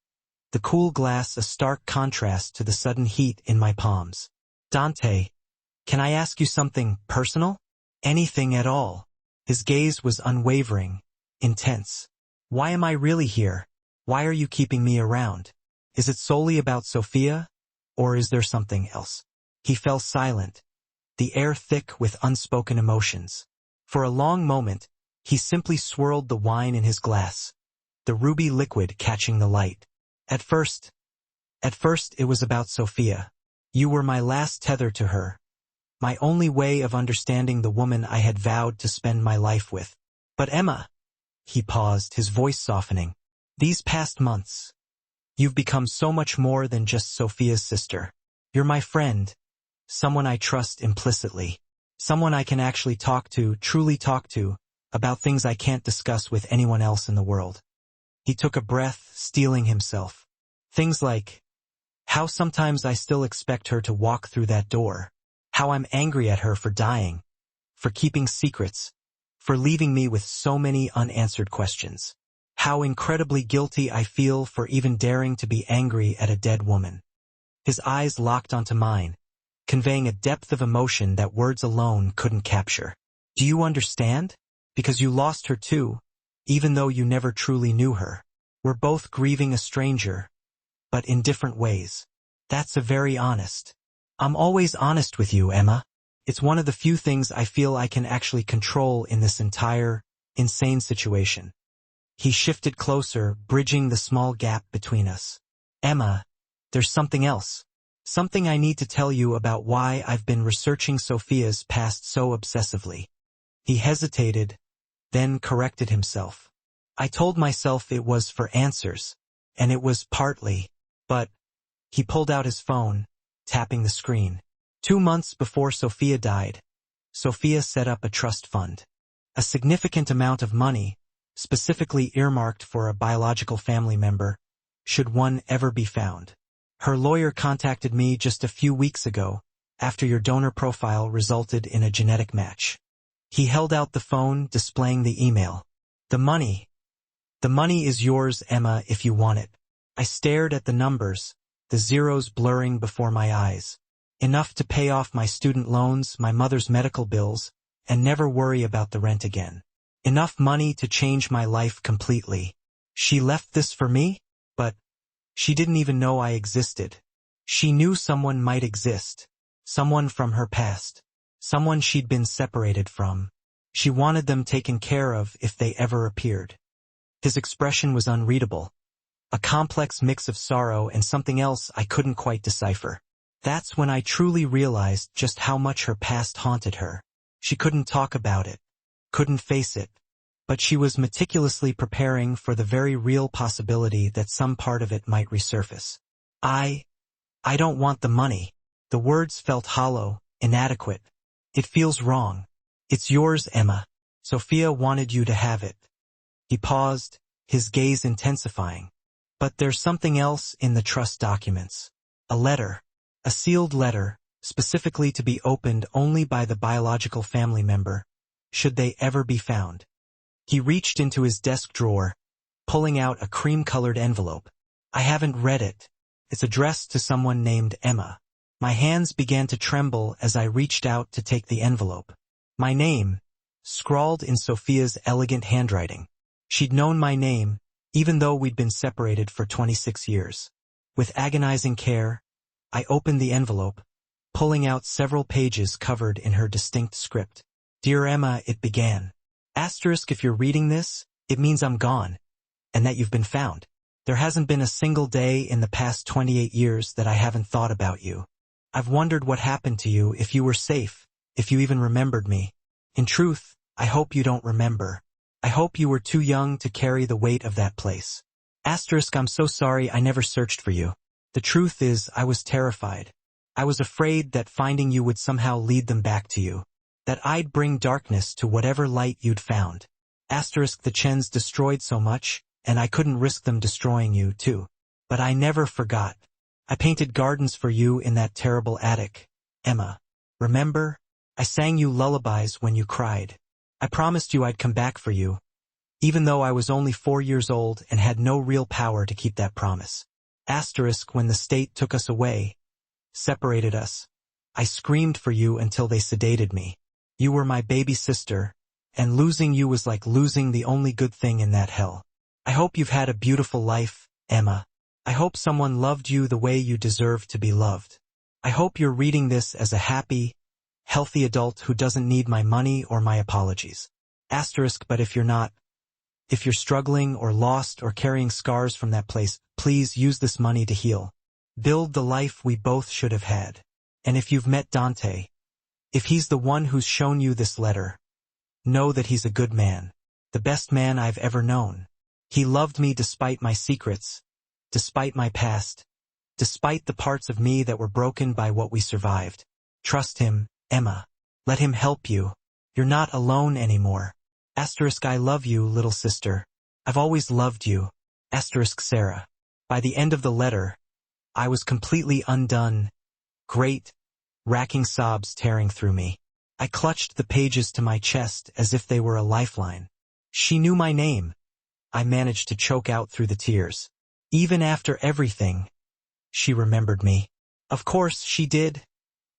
the cool glass a stark contrast to the sudden heat in my palms. Dante, can I ask you something personal? Anything at all. His gaze was unwavering, intense. Why am I really here? Why are you keeping me around? Is it solely about Sophia, or is there something else? He fell silent, the air thick with unspoken emotions. For a long moment, he simply swirled the wine in his glass, the ruby liquid catching the light. At first it was about Sophia. You were my last tether to her, my only way of understanding the woman I had vowed to spend my life with. But Emma, he paused, his voice softening, these past months, you've become so much more than just Sophia's sister. You're my friend, someone I trust implicitly, someone I can actually truly talk to, about things I can't discuss with anyone else in the world. He took a breath, steeling himself. Things like, how sometimes I still expect her to walk through that door, how I'm angry at her for dying, for keeping secrets, for leaving me with so many unanswered questions, how incredibly guilty I feel for even daring to be angry at a dead woman. His eyes locked onto mine, conveying a depth of emotion that words alone couldn't capture. Do you understand? Because you lost her too, even though you never truly knew her. We're both grieving a stranger, but in different ways. That's very honest. I'm always honest with you, Emma. It's one of the few things I feel I can actually control in this entire, insane situation. He shifted closer, bridging the small gap between us. Emma, there's something else. Something I need to tell you about why I've been researching Sophia's past so obsessively. He hesitated, then corrected himself. I told myself it was for answers, and it was partly, but... He pulled out his phone, tapping the screen. 2 months before Sophia died, Sophia set up a trust fund. A significant amount of money, specifically earmarked for a biological family member, should one ever be found. Her lawyer contacted me just a few weeks ago, after your donor profile resulted in a genetic match. He held out the phone, displaying the email. The money is yours, Emma, if you want it. I stared at the numbers, the zeros blurring before my eyes. Enough to pay off my student loans, my mother's medical bills, and never worry about the rent again. Enough money to change my life completely. She left this for me? But she didn't even know I existed. She knew someone might exist. Someone from her past. Someone she'd been separated from. She wanted them taken care of if they ever appeared. His expression was unreadable. A complex mix of sorrow and something else I couldn't quite decipher. That's when I truly realized just how much her past haunted her. She couldn't talk about it, couldn't face it, but she was meticulously preparing for the very real possibility that some part of it might resurface. I don't want the money. The words felt hollow, inadequate. It feels wrong. It's yours, Emma. Sophia wanted you to have it. He paused, his gaze intensifying. But there's something else in the trust documents. A letter. A sealed letter, specifically to be opened only by the biological family member, should they ever be found. He reached into his desk drawer, pulling out a cream-colored envelope. I haven't read it. It's addressed to someone named Emma. My hands began to tremble as I reached out to take the envelope. My name, scrawled in Sophia's elegant handwriting. She'd known my name, even though we'd been separated for 26 years. With agonizing care, I opened the envelope, pulling out several pages covered in her distinct script. Dear Emma, it began. Asterisk, if you're reading this, it means I'm gone, and that you've been found. There hasn't been a single day in the past 28 years that I haven't thought about you. I've wondered what happened to you, if you were safe, if you even remembered me. In truth, I hope you don't remember. I hope you were too young to carry the weight of that place. Asterisk, I'm so sorry I never searched for you. The truth is, I was terrified. I was afraid that finding you would somehow lead them back to you. That I'd bring darkness to whatever light you'd found. Asterisk, the Chens destroyed so much, and I couldn't risk them destroying you too. But I never forgot. I painted gardens for you in that terrible attic. Emma. Remember? I sang you lullabies when you cried. I promised you I'd come back for you, even though I was only 4 years old and had no real power to keep that promise. Asterisk, when the state took us away, separated us, I screamed for you until they sedated me. You were my baby sister, and losing you was like losing the only good thing in that hell. I hope you've had a beautiful life, Emma. I hope someone loved you the way you deserve to be loved. I hope you're reading this as a happy, healthy adult who doesn't need my money or my apologies. Asterisk, but if you're not, if you're struggling or lost or carrying scars from that place, please use this money to heal. Build the life we both should have had. And if you've met Dante, if he's the one who's shown you this letter, know that he's a good man, the best man I've ever known. He loved me despite my secrets, despite my past, despite the parts of me that were broken by what we survived. Trust him, Emma. Let him help you. You're not alone anymore. Asterisk, I love you, little sister. I've always loved you. Asterisk, Sarah. By the end of the letter, I was completely undone. Great, racking sobs tearing through me. I clutched the pages to my chest as if they were a lifeline. She knew my name. I managed to choke out through the tears. Even after everything, she remembered me. Of course she did,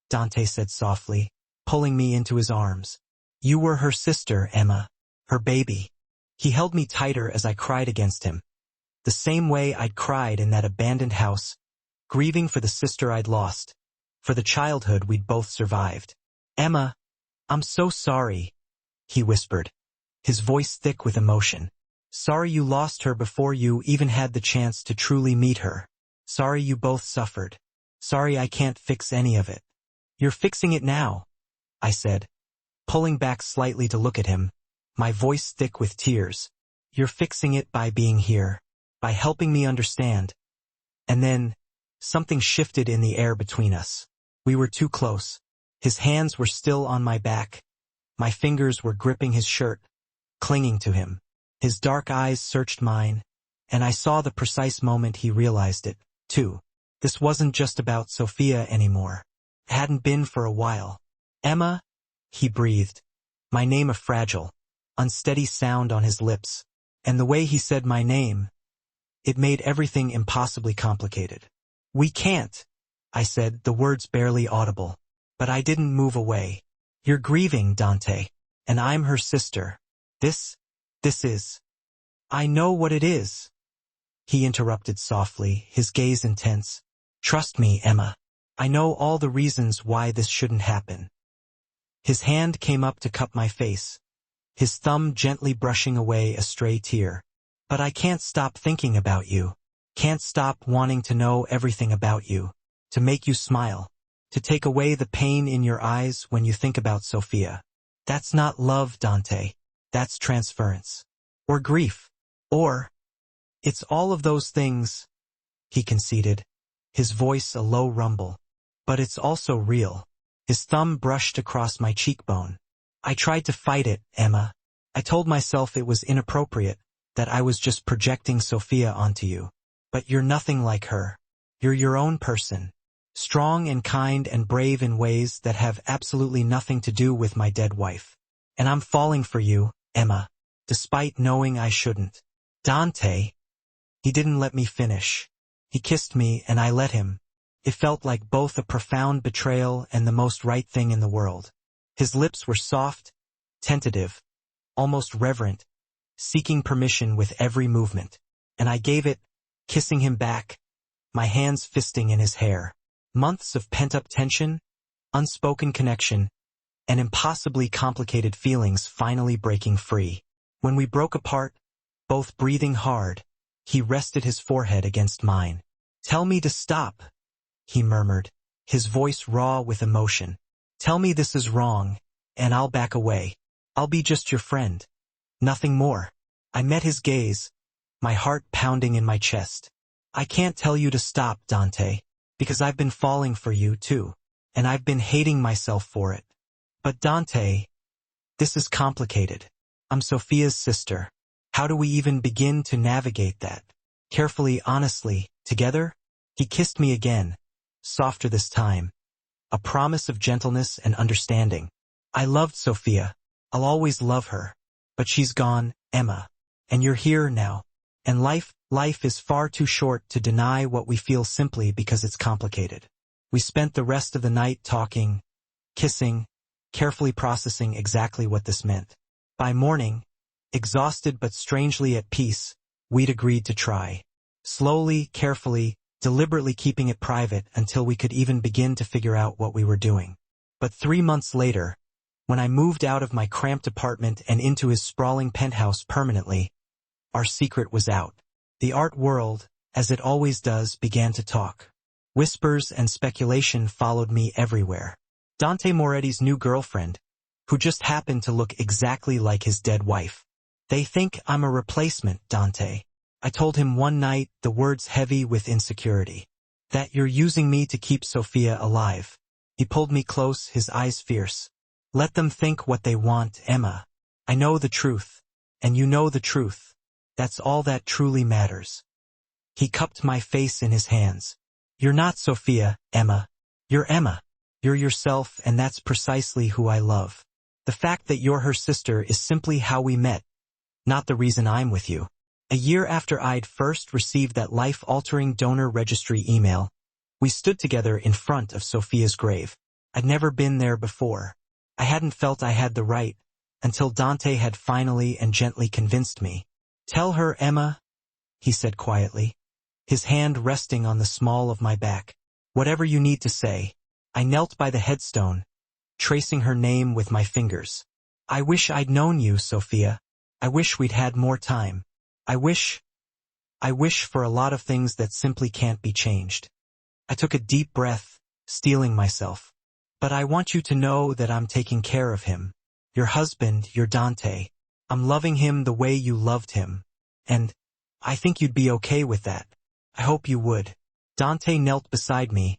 Dante said softly, pulling me into his arms. You were her sister, Emma, her baby. He held me tighter as I cried against him, the same way I'd cried in that abandoned house, grieving for the sister I'd lost, for the childhood we'd both survived. Emma, I'm so sorry, he whispered, his voice thick with emotion. Sorry you lost her before you even had the chance to truly meet her. Sorry you both suffered. Sorry I can't fix any of it. You're fixing it now, I said, pulling back slightly to look at him, my voice thick with tears. You're fixing it by being here, by helping me understand. And then, something shifted in the air between us. We were too close. His hands were still on my back. My fingers were gripping his shirt, clinging to him. His dark eyes searched mine, and I saw the precise moment he realized it, too. This wasn't just about Sophia anymore. It hadn't been for a while. Emma, he breathed, my name a fragile, unsteady sound on his lips, and the way he said my name, it made everything impossibly complicated. We can't, I said, the words barely audible, but I didn't move away. You're grieving, Dante, and I'm her sister. This is. I know what it is, he interrupted softly, his gaze intense. Trust me, Emma. I know all the reasons why this shouldn't happen. His hand came up to cup my face, his thumb gently brushing away a stray tear. But I can't stop thinking about you. Can't stop wanting to know everything about you, to make you smile, to take away the pain in your eyes when you think about Sophia. That's not love, Dante. That's transference. Or grief. Or, it's all of those things, he conceded, his voice a low rumble. But it's also real. His thumb brushed across my cheekbone. I tried to fight it, Emma. I told myself it was inappropriate, that I was just projecting Sophia onto you. But you're nothing like her. You're your own person. Strong and kind and brave in ways that have absolutely nothing to do with my dead wife. And I'm falling for you, Emma, despite knowing I shouldn't. Dante, he didn't let me finish. He kissed me and I let him. It felt like both a profound betrayal and the most right thing in the world. His lips were soft, tentative, almost reverent, seeking permission with every movement. And I gave it, kissing him back, my hands fisting in his hair. Months of pent-up tension, unspoken connection, and impossibly complicated feelings finally breaking free. When we broke apart, both breathing hard, he rested his forehead against mine. "Tell me to stop," he murmured, his voice raw with emotion. "Tell me this is wrong, and I'll back away. I'll be just your friend. Nothing more." I met his gaze, my heart pounding in my chest. "I can't tell you to stop, Dante, because I've been falling for you too, and I've been hating myself for it. But Dante, this is complicated. I'm Sophia's sister. How do we even begin to navigate that? Carefully, honestly, together?" He kissed me again, softer this time, a promise of gentleness and understanding. "I loved Sophia. I'll always love her. But she's gone, Emma. And you're here now. And life is far too short to deny what we feel simply because it's complicated." We spent the rest of the night talking, kissing, carefully processing exactly what this meant. By morning, exhausted but strangely at peace, we'd agreed to try. Slowly, carefully, deliberately keeping it private until we could even begin to figure out what we were doing. But 3 months later, when I moved out of my cramped apartment and into his sprawling penthouse permanently, our secret was out. The art world, as it always does, began to talk. Whispers and speculation followed me everywhere. Dante Moretti's new girlfriend, who just happened to look exactly like his dead wife. "They think I'm a replacement, Dante," I told him one night, the words heavy with insecurity. "That you're using me to keep Sophia alive." He pulled me close, his eyes fierce. "Let them think what they want, Emma. I know the truth, and you know the truth. That's all that truly matters." He cupped my face in his hands. "You're not Sophia, Emma. You're Emma. You're yourself, and that's precisely who I love. The fact that you're her sister is simply how we met, not the reason I'm with you." A year after I'd first received that life-altering donor registry email, we stood together in front of Sophia's grave. I'd never been there before. I hadn't felt I had the right, until Dante had finally and gently convinced me. "Tell her, Emma," he said quietly, his hand resting on the small of my back. "Whatever you need to say." I knelt by the headstone, tracing her name with my fingers. "I wish I'd known you, Sophia. I wish we'd had more time. I wish for a lot of things that simply can't be changed." I took a deep breath, steeling myself. "But I want you to know that I'm taking care of him. Your husband, your Dante. I'm loving him the way you loved him. And I think you'd be okay with that. I hope you would." Dante knelt beside me,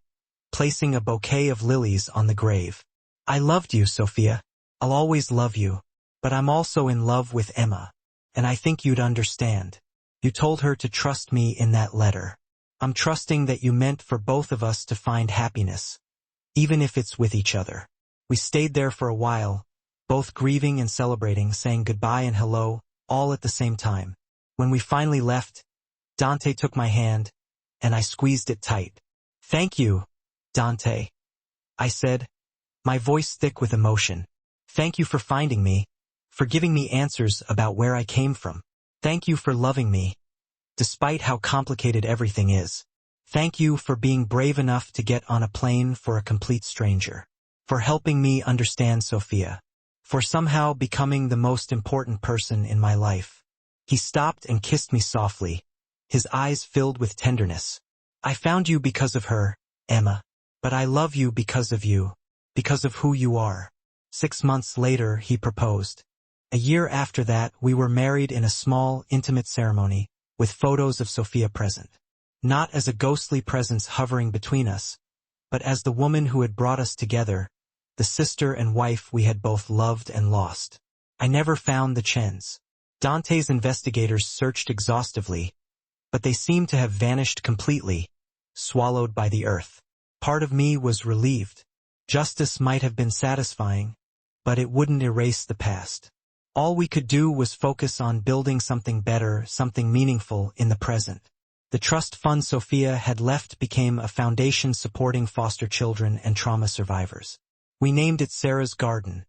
placing a bouquet of lilies on the grave. "I loved you, Sophia. I'll always love you. But I'm also in love with Emma. And I think you'd understand. You told her to trust me in that letter. I'm trusting that you meant for both of us to find happiness, even if it's with each other." We stayed there for a while, both grieving and celebrating, saying goodbye and hello, all at the same time. When we finally left, Dante took my hand, and I squeezed it tight. "Thank you, Dante," I said, my voice thick with emotion. "Thank you for finding me, for giving me answers about where I came from. Thank you for loving me, despite how complicated everything is. Thank you for being brave enough to get on a plane for a complete stranger. For helping me understand Sophia. For somehow becoming the most important person in my life." He stopped and kissed me softly, his eyes filled with tenderness. "I found you because of her, Emma. But I love you because of you, because of who you are." 6 months later, he proposed. A year after that, we were married in a small, intimate ceremony, with photos of Sophia present. Not as a ghostly presence hovering between us, but as the woman who had brought us together, the sister and wife we had both loved and lost. I never found the Chens. Dante's investigators searched exhaustively, but they seemed to have vanished completely, swallowed by the earth. Part of me was relieved. Justice might have been satisfying, but it wouldn't erase the past. All we could do was focus on building something better, something meaningful in the present. The trust fund Sophia had left became a foundation supporting foster children and trauma survivors. We named it Sarah's Garden,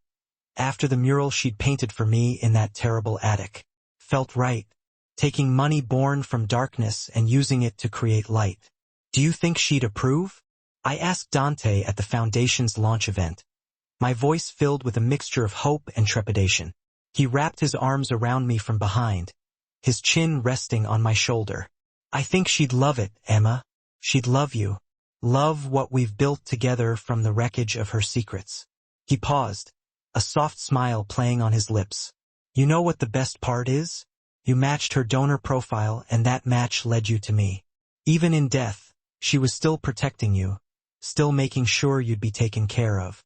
after the mural she'd painted for me in that terrible attic. Felt right, taking money born from darkness and using it to create light. Do you think she'd approve? I asked Dante at the foundation's launch event, my voice filled with a mixture of hope and trepidation. He wrapped his arms around me from behind, his chin resting on my shoulder. I think she'd love it, Emma. She'd love you. Love what we've built together from the wreckage of her secrets. He paused, a soft smile playing on his lips. You know what the best part is? You matched her donor profile, and that match led you to me. Even in death, she was still protecting you, still making sure you'd be taken care of.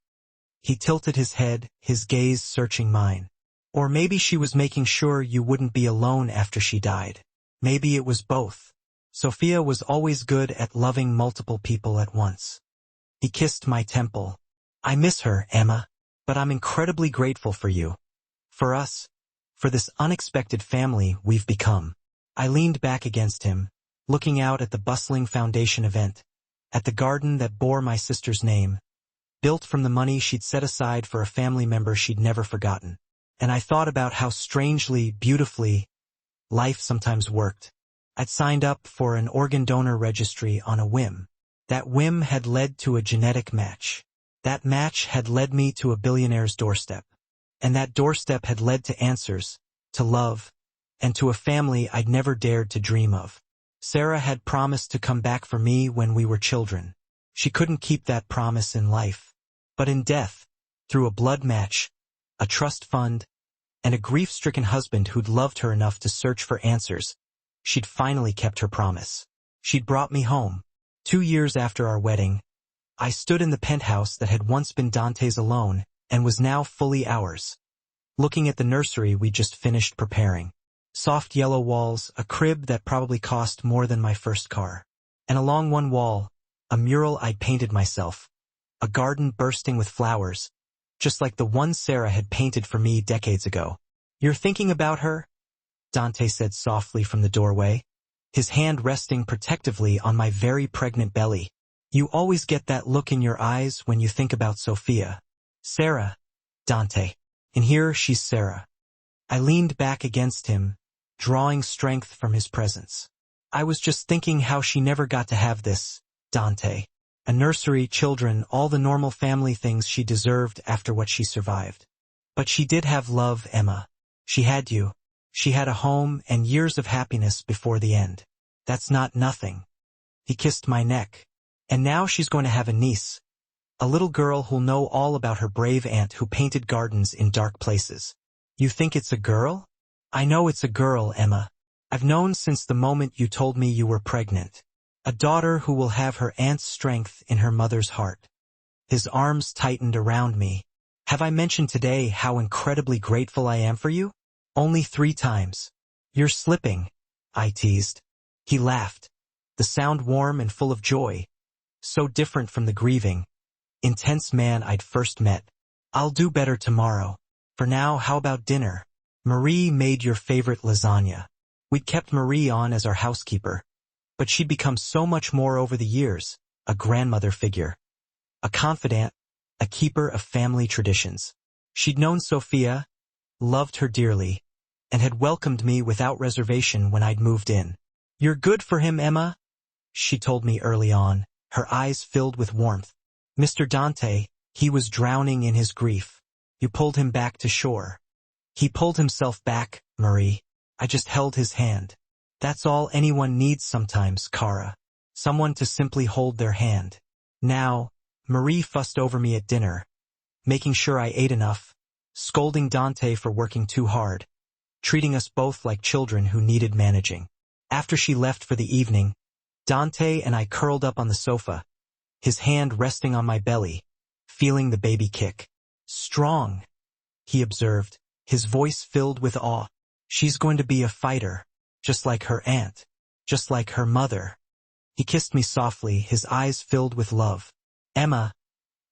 He tilted his head, his gaze searching mine. Or maybe she was making sure you wouldn't be alone after she died. Maybe it was both. Sophia was always good at loving multiple people at once. He kissed my temple. I miss her, Emma, but I'm incredibly grateful for you. For us. For this unexpected family we've become. I leaned back against him, looking out at the bustling foundation event, at the garden that bore my sister's name, built from the money she'd set aside for a family member she'd never forgotten. And I thought about how strangely, beautifully, life sometimes worked. I'd signed up for an organ donor registry on a whim. That whim had led to a genetic match. That match had led me to a billionaire's doorstep. And that doorstep had led to answers, to love, and to a family I'd never dared to dream of. Sarah had promised to come back for me when we were children. She couldn't keep that promise in life. But in death, through a blood match, a trust fund, and a grief-stricken husband who'd loved her enough to search for answers, she'd finally kept her promise. She'd brought me home. 2 years after our wedding, I stood in the penthouse that had once been Dante's alone and was now fully ours, looking at the nursery we just finished preparing. Soft yellow walls, a crib that probably cost more than my first car. And along one wall, a mural I'd painted myself, a garden bursting with flowers, just like the one Sarah had painted for me decades ago. You're thinking about her? Dante said softly from the doorway, his hand resting protectively on my very pregnant belly. You always get that look in your eyes when you think about Sophia. Sarah, Dante. And here she's Sarah. I leaned back against him, drawing strength from his presence. I was just thinking how she never got to have this, Dante. A nursery, children, all the normal family things she deserved after what she survived. But she did have love, Emma. She had you. She had a home and years of happiness before the end. That's not nothing. He kissed my neck. And now she's going to have a niece. A little girl who'll know all about her brave aunt who painted gardens in dark places. You think it's a girl? I know it's a girl, Emma. I've known since the moment you told me you were pregnant. A daughter who will have her aunt's strength in her mother's heart. His arms tightened around me. Have I mentioned today how incredibly grateful I am for you? Only 3 times. You're slipping, I teased. He laughed, the sound warm and full of joy. So different from the grieving, intense man I'd first met. I'll do better tomorrow. For now, how about dinner? Marie made your favorite lasagna. We'd kept Marie on as our housekeeper, but she'd become so much more over the years, a grandmother figure, a confidant, a keeper of family traditions. She'd known Sophia, loved her dearly, and had welcomed me without reservation when I'd moved in. You're good for him, Emma, she told me early on, her eyes filled with warmth. Mr. Dante, he was drowning in his grief. You pulled him back to shore. He pulled himself back, Marie. I just held his hand. That's all anyone needs sometimes, Cara. Someone to simply hold their hand. Now, Marie fussed over me at dinner, making sure I ate enough, scolding Dante for working too hard, treating us both like children who needed managing. After she left for the evening, Dante and I curled up on the sofa, his hand resting on my belly, feeling the baby kick. Strong, he observed, his voice filled with awe. She's going to be a fighter, just like her aunt, just like her mother. He kissed me softly, his eyes filled with love. Emma,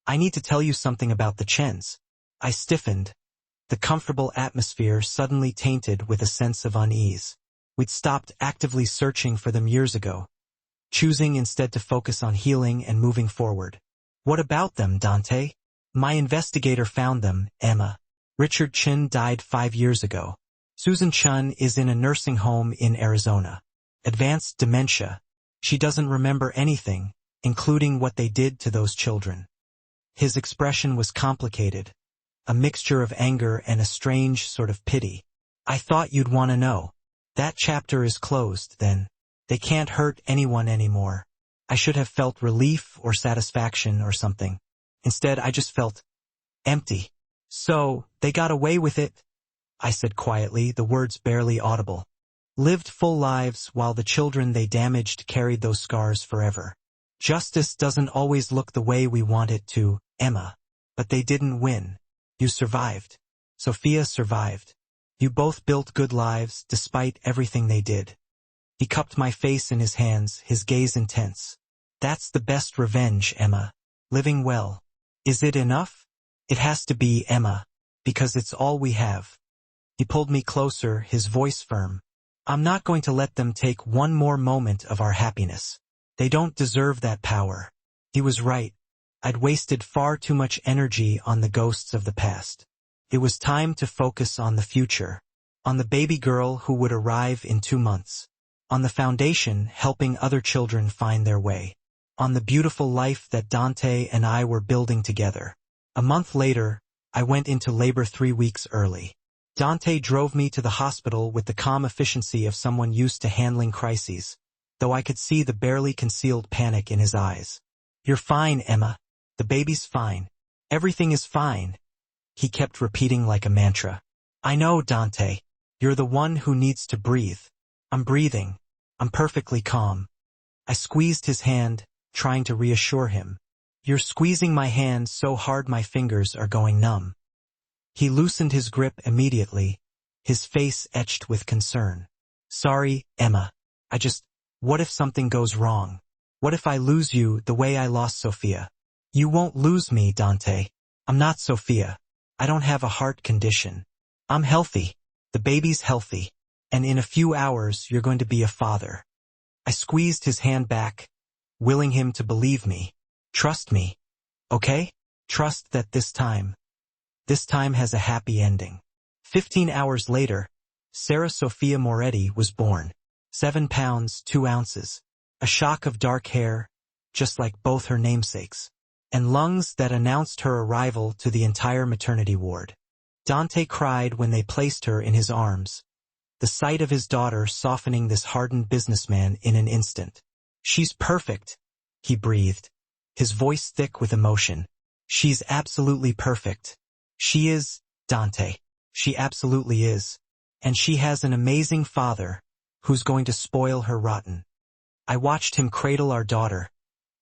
I need to tell you something about the Chens. I stiffened, the comfortable atmosphere suddenly tainted with a sense of unease. We'd stopped actively searching for them years ago, choosing instead to focus on healing and moving forward. What about them, Dante? My investigator found them, Emma. Richard Chin died 5 years ago. Susan Chun is in a nursing home in Arizona. Advanced dementia. She doesn't remember anything, including what they did to those children. His expression was complicated, a mixture of anger and a strange sort of pity. I thought you'd want to know. That chapter is closed, then. They can't hurt anyone anymore. I should have felt relief or satisfaction or something. Instead, I just felt empty. So, they got away with it, I said quietly, the words barely audible. Lived full lives while the children they damaged carried those scars forever. Justice doesn't always look the way we want it to, Emma. But they didn't win. You survived. Sophia survived. You both built good lives despite everything they did. He cupped my face in his hands, his gaze intense. That's the best revenge, Emma. Living well. Is it enough? It has to be, Emma. Because it's all we have. He pulled me closer, his voice firm. I'm not going to let them take one more moment of our happiness. They don't deserve that power. He was right. I'd wasted far too much energy on the ghosts of the past. It was time to focus on the future. On the baby girl who would arrive in 2 months. On the foundation helping other children find their way. On the beautiful life that Dante and I were building together. A month later, I went into labor 3 weeks early. Dante drove me to the hospital with the calm efficiency of someone used to handling crises, though I could see the barely concealed panic in his eyes. You're fine, Emma. The baby's fine. Everything is fine. He kept repeating like a mantra. I know, Dante. You're the one who needs to breathe. I'm breathing. I'm perfectly calm. I squeezed his hand, trying to reassure him. You're squeezing my hand so hard my fingers are going numb. He loosened his grip immediately, his face etched with concern. Sorry, Emma. What if something goes wrong? What if I lose you the way I lost Sophia? You won't lose me, Dante. I'm not Sophia. I don't have a heart condition. I'm healthy. The baby's healthy. And in a few hours, you're going to be a father. I squeezed his hand back, willing him to believe me. Trust me. Okay? Trust that this time has a happy ending. 15 hours later, Sarah Sophia Moretti was born. 7 pounds, 2 ounces. A shock of dark hair, just like both her namesakes. And lungs that announced her arrival to the entire maternity ward. Dante cried when they placed her in his arms. The sight of his daughter softening this hardened businessman in an instant. She's perfect, he breathed, his voice thick with emotion. She's absolutely perfect. She is, Dante. She absolutely is. And she has an amazing father, who's going to spoil her rotten. I watched him cradle our daughter,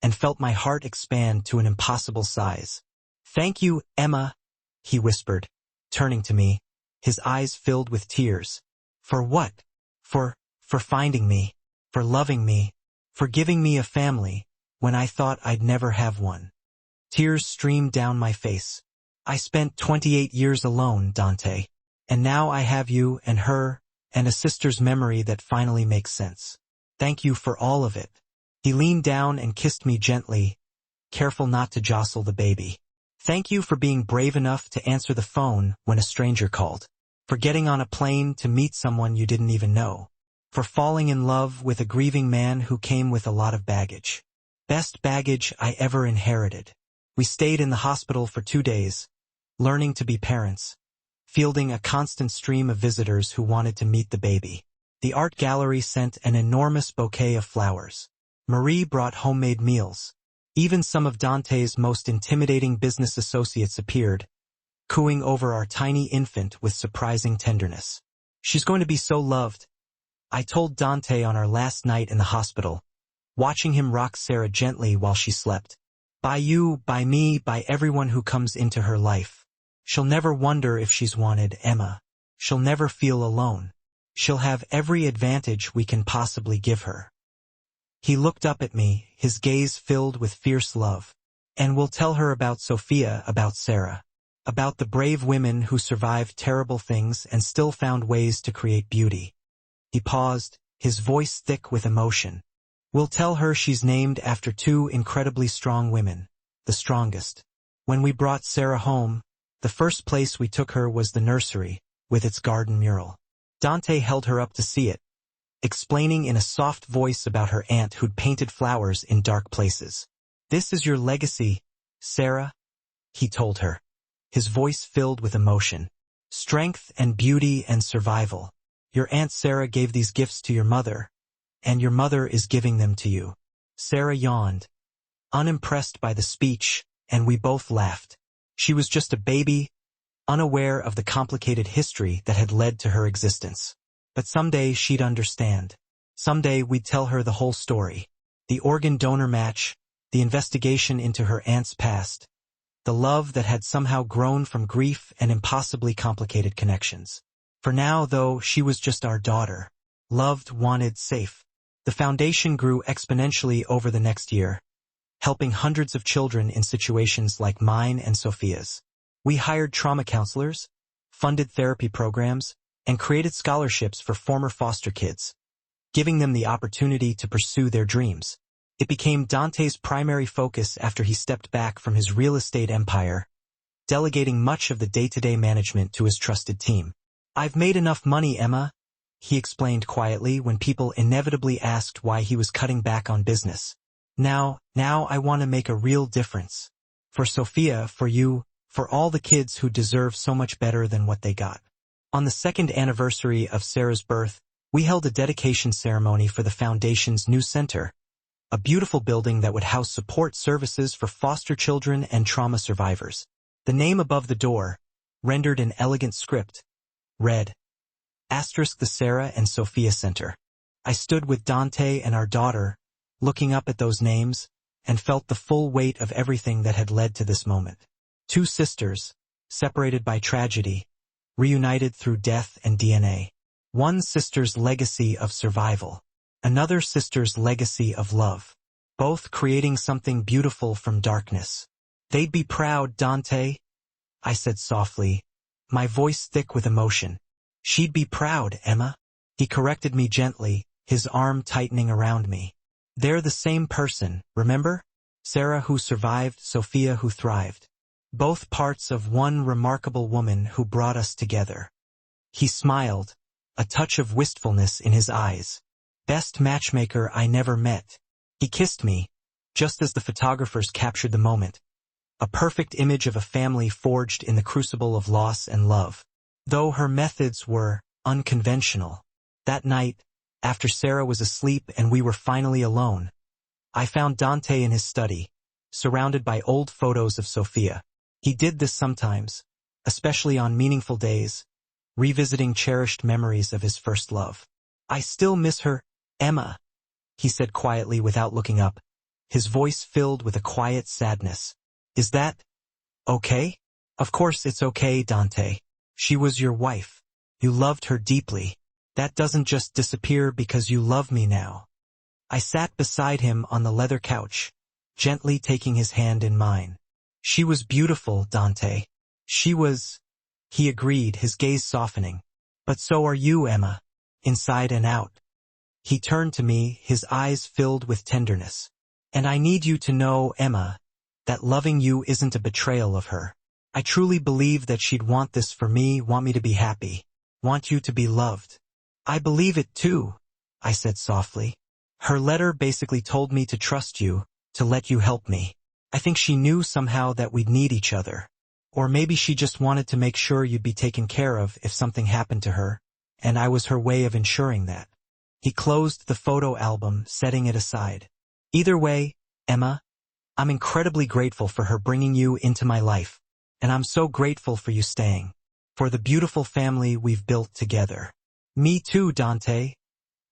and felt my heart expand to an impossible size. Thank you, Emma, he whispered, turning to me, his eyes filled with tears. For what? For finding me, for loving me, for giving me a family, when I thought I'd never have one. Tears streamed down my face. I spent 28 years alone, Dante. And now I have you and her, and a sister's memory that finally makes sense. Thank you for all of it. He leaned down and kissed me gently, careful not to jostle the baby. Thank you for being brave enough to answer the phone when a stranger called. For getting on a plane to meet someone you didn't even know. For falling in love with a grieving man who came with a lot of baggage. Best baggage I ever inherited. We stayed in the hospital for 2 days, learning to be parents, fielding a constant stream of visitors who wanted to meet the baby. The art gallery sent an enormous bouquet of flowers. Marie brought homemade meals. Even some of Dante's most intimidating business associates appeared, cooing over our tiny infant with surprising tenderness. She's going to be so loved, I told Dante on our last night in the hospital, watching him rock Sarah gently while she slept. By you, by me, by everyone who comes into her life. She'll never wonder if she's wanted, Emma. She'll never feel alone. She'll have every advantage we can possibly give her. He looked up at me, his gaze filled with fierce love. And we'll tell her about Sophia, about Sarah. About the brave women who survived terrible things and still found ways to create beauty. He paused, his voice thick with emotion. We'll tell her she's named after two incredibly strong women, the strongest. When we brought Sarah home, the first place we took her was the nursery, with its garden mural. Dante held her up to see it, explaining in a soft voice about her aunt who'd painted flowers in dark places. This is your legacy, Sarah, he told her, his voice filled with emotion. Strength and beauty and survival. Your Aunt Sarah gave these gifts to your mother, and your mother is giving them to you. Sarah yawned, unimpressed by the speech, and we both laughed. She was just a baby, unaware of the complicated history that had led to her existence. But someday she'd understand. Someday we'd tell her the whole story. The organ donor match, the investigation into her aunt's past, the love that had somehow grown from grief and impossibly complicated connections. For now, though, she was just our daughter. Loved, wanted, safe. The foundation grew exponentially over the next year, helping hundreds of children in situations like mine and Sophia's. We hired trauma counselors, funded therapy programs, and created scholarships for former foster kids, giving them the opportunity to pursue their dreams. It became Dante's primary focus after he stepped back from his real estate empire, delegating much of the day-to-day management to his trusted team. I've made enough money, Emma, he explained quietly when people inevitably asked why he was cutting back on business. Now I want to make a real difference. For Sophia, for you, for all the kids who deserve so much better than what they got. On the second anniversary of Sarah's birth, we held a dedication ceremony for the Foundation's new center, a beautiful building that would house support services for foster children and trauma survivors. The name above the door, rendered in elegant script, read, * the Sarah and Sophia Center. I stood with Dante and our daughter, looking up at those names, and felt the full weight of everything that had led to this moment. Two sisters, separated by tragedy, reunited through death and DNA. One sister's legacy of survival. Another sister's legacy of love. Both creating something beautiful from darkness. They'd be proud, Dante, I said softly, my voice thick with emotion. She'd be proud, Emma. He corrected me gently, his arm tightening around me. They're the same person, remember? Sarah who survived, Sophia who thrived. Both parts of one remarkable woman who brought us together. He smiled, a touch of wistfulness in his eyes. Best matchmaker I never met. He kissed me, just as the photographers captured the moment. A perfect image of a family forged in the crucible of loss and love. Though her methods were unconventional. That night, after Sarah was asleep and we were finally alone, I found Dante in his study, surrounded by old photos of Sophia. He did this sometimes, especially on meaningful days, revisiting cherished memories of his first love. I still miss her, Emma, he said quietly without looking up, his voice filled with a quiet sadness. Is that okay? Of course it's okay, Dante. She was your wife. You loved her deeply. That doesn't just disappear because you love me now. I sat beside him on the leather couch, gently taking his hand in mine. She was beautiful, Dante. She was, he agreed, his gaze softening. But so are you, Emma, inside and out. He turned to me, his eyes filled with tenderness. And I need you to know, Emma, that loving you isn't a betrayal of her. I truly believe that she'd want this for me, want me to be happy, want you to be loved. I believe it too, I said softly. Her letter basically told me to trust you, to let you help me. I think she knew somehow that we'd need each other. Or maybe she just wanted to make sure you'd be taken care of if something happened to her, and I was her way of ensuring that. He closed the photo album, setting it aside. Either way, Emma, I'm incredibly grateful for her bringing you into my life, and I'm so grateful for you staying, for the beautiful family we've built together. Me too, Dante,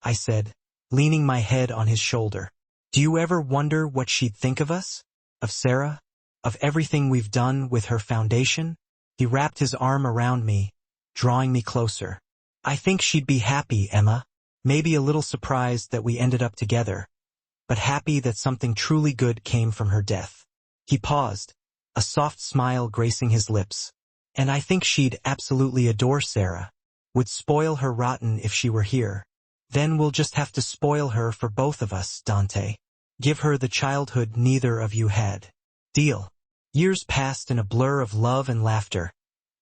I said, leaning my head on his shoulder. Do you ever wonder what she'd think of us? Of Sarah? Of everything we've done with her foundation? He wrapped his arm around me, drawing me closer. I think she'd be happy, Emma. Maybe a little surprised that we ended up together, but happy that something truly good came from her death. He paused, a soft smile gracing his lips. And I think she'd absolutely adore Sarah. Would spoil her rotten if she were here. Then we'll just have to spoil her for both of us, Dante. Give her the childhood neither of you had. Deal. Years passed in a blur of love and laughter,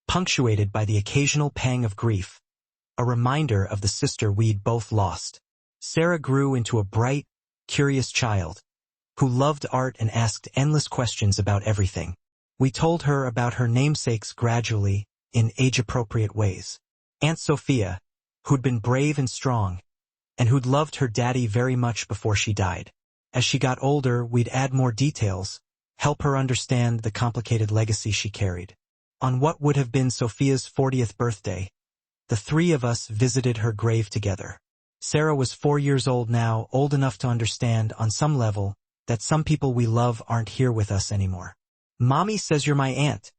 punctuated by the occasional pang of grief, a reminder of the sister we'd both lost. Sarah grew into a bright, curious child, who loved art and asked endless questions about everything. We told her about her namesakes gradually, in age-appropriate ways. Aunt Sophia, who'd been brave and strong, and who'd loved her daddy very much before she died. As she got older, we'd add more details, help her understand the complicated legacy she carried. On what would have been Sophia's 40th birthday, the three of us visited her grave together. Sarah was 4 years old now, old enough to understand, on some level, that some people we love aren't here with us anymore. "Mommy says you're my aunt,"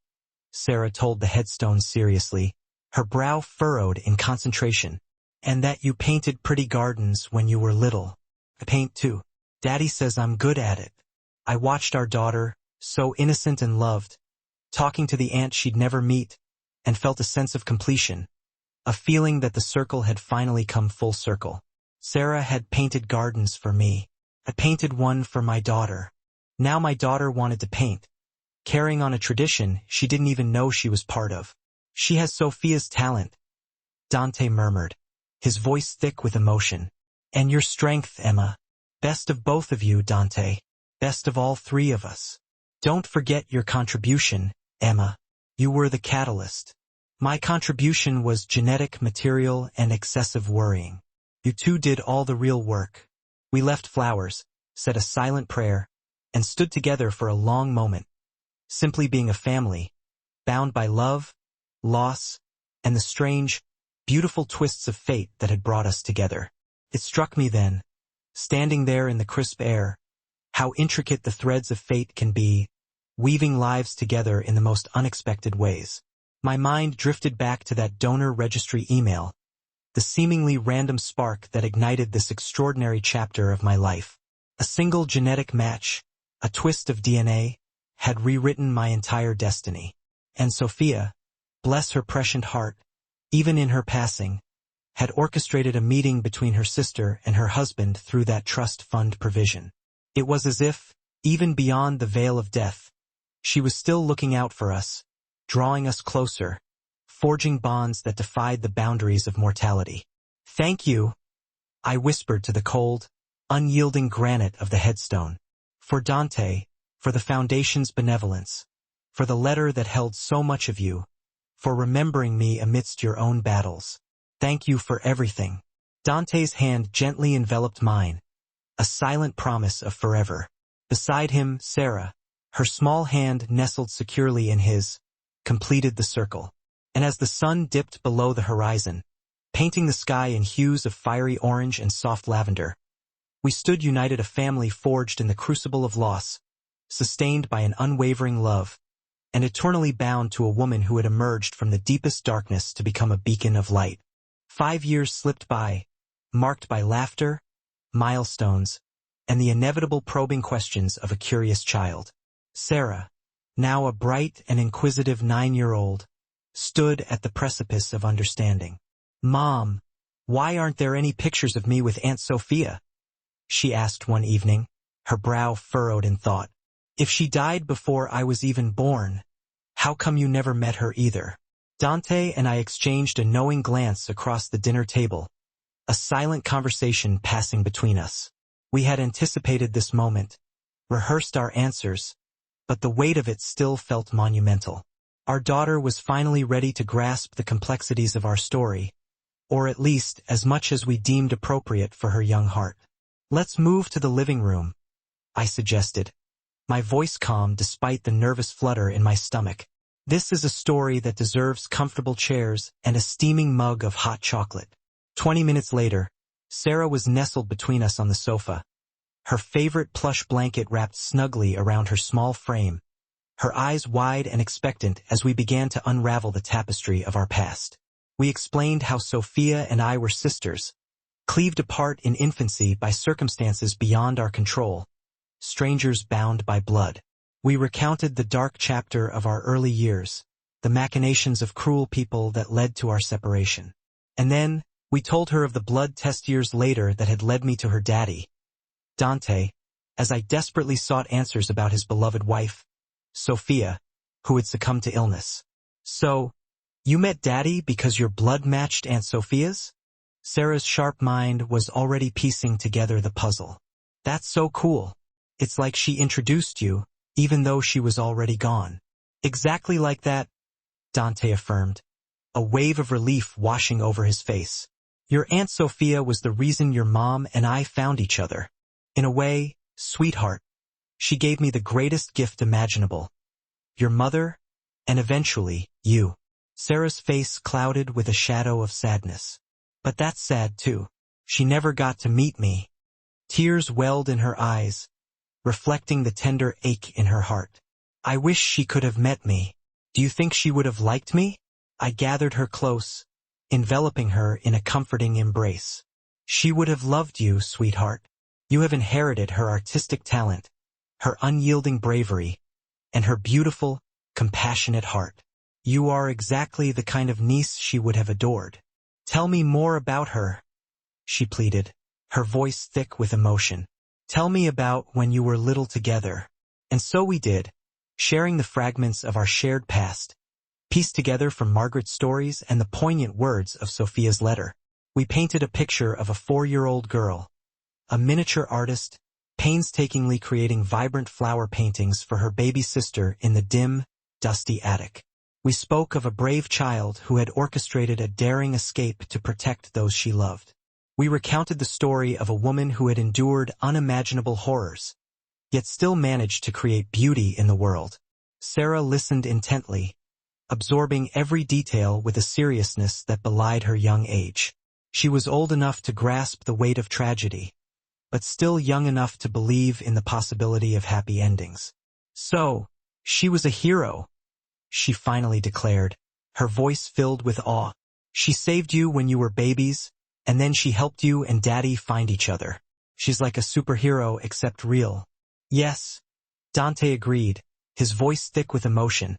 Sarah told the headstone seriously, her brow furrowed in concentration. "And that you painted pretty gardens when you were little. I paint too. Daddy says I'm good at it." I watched our daughter, so innocent and loved, talking to the aunt she'd never meet, and felt a sense of completion, a feeling that the circle had finally come full circle. Sarah had painted gardens for me. I painted one for my daughter. Now my daughter wanted to paint, carrying on a tradition she didn't even know she was part of. "She has Sophia's talent," Dante murmured, his voice thick with emotion. "And your strength, Emma. Best of both of you, Dante. Best of all three of us. Don't forget your contribution, Emma. You were the catalyst. My contribution was genetic material and excessive worrying. You two did all the real work." We left flowers, said a silent prayer, and stood together for a long moment, simply being a family, bound by love, loss, and the strange, beautiful twists of fate that had brought us together. It struck me then, standing there in the crisp air, how intricate the threads of fate can be, weaving lives together in the most unexpected ways. My mind drifted back to that donor registry email, the seemingly random spark that ignited this extraordinary chapter of my life. A single genetic match, a twist of DNA, had rewritten my entire destiny. And Sophia, bless her prescient heart, even in her passing, had orchestrated a meeting between her sister and her husband through that trust fund provision. It was as if, even beyond the veil of death, she was still looking out for us, drawing us closer, forging bonds that defied the boundaries of mortality. "Thank you," I whispered to the cold, unyielding granite of the headstone. "For Dante, for the Foundation's benevolence, for the letter that held so much of you, for remembering me amidst your own battles. Thank you for everything." Dante's hand gently enveloped mine, a silent promise of forever. Beside him, Sarah, her small hand nestled securely in his, completed the circle. And as the sun dipped below the horizon, painting the sky in hues of fiery orange and soft lavender, we stood united, a family forged in the crucible of loss, sustained by an unwavering love, and eternally bound to a woman who had emerged from the deepest darkness to become a beacon of light. 5 years slipped by, marked by laughter, milestones, and the inevitable probing questions of a curious child. Sarah, now a bright and inquisitive 9-year-old, stood at the precipice of understanding. "Mom, why aren't there any pictures of me with Aunt Sophia?" she asked one evening, her brow furrowed in thought. "If she died before I was even born, how come you never met her either?" Dante and I exchanged a knowing glance across the dinner table, a silent conversation passing between us. We had anticipated this moment, rehearsed our answers, but the weight of it still felt monumental. Our daughter was finally ready to grasp the complexities of our story, or at least as much as we deemed appropriate for her young heart. "Let's move to the living room," I suggested, my voice calm despite the nervous flutter in my stomach. "This is a story that deserves comfortable chairs and a steaming mug of hot chocolate." 20 minutes later, Sarah was nestled between us on the sofa, her favorite plush blanket wrapped snugly around her small frame, her eyes wide and expectant as we began to unravel the tapestry of our past. We explained how Sophia and I were sisters, cleaved apart in infancy by circumstances beyond our control, strangers bound by blood. We recounted the dark chapter of our early years, the machinations of cruel people that led to our separation. And then, we told her of the blood test years later that had led me to her daddy, Dante, as I desperately sought answers about his beloved wife, Sophia, who had succumbed to illness. So, you met Daddy because your blood matched Aunt Sophia's? Sarah's sharp mind was already piecing together the puzzle. That's so cool. It's like she introduced you, even though she was already gone. Exactly like that, Dante affirmed, a wave of relief washing over his face. Your Aunt Sophia was the reason your mom and I found each other. In a way, sweetheart, she gave me the greatest gift imaginable. Your mother, and eventually, you. Sarah's face clouded with a shadow of sadness. But that's sad too. She never got to meet me. Tears welled in her eyes, reflecting the tender ache in her heart. I wish she could have met me. Do you think she would have liked me? I gathered her close, enveloping her in a comforting embrace. She would have loved you, sweetheart. You have inherited her artistic talent, her unyielding bravery, and her beautiful, compassionate heart. You are exactly the kind of niece she would have adored. Tell me more about her, she pleaded, her voice thick with emotion. Tell me about when you were little together. And so we did, sharing the fragments of our shared past, pieced together from Margaret's stories and the poignant words of Sophia's letter. We painted a picture of a 4-year-old girl, a miniature artist, painstakingly creating vibrant flower paintings for her baby sister in the dim, dusty attic. We spoke of a brave child who had orchestrated a daring escape to protect those she loved. We recounted the story of a woman who had endured unimaginable horrors, yet still managed to create beauty in the world. Sarah listened intently, absorbing every detail with a seriousness that belied her young age. She was old enough to grasp the weight of tragedy, but still young enough to believe in the possibility of happy endings. So, she was a hero, she finally declared, her voice filled with awe. She saved you when you were babies, and then she helped you and Daddy find each other. She's like a superhero except real. Yes, Dante agreed, his voice thick with emotion.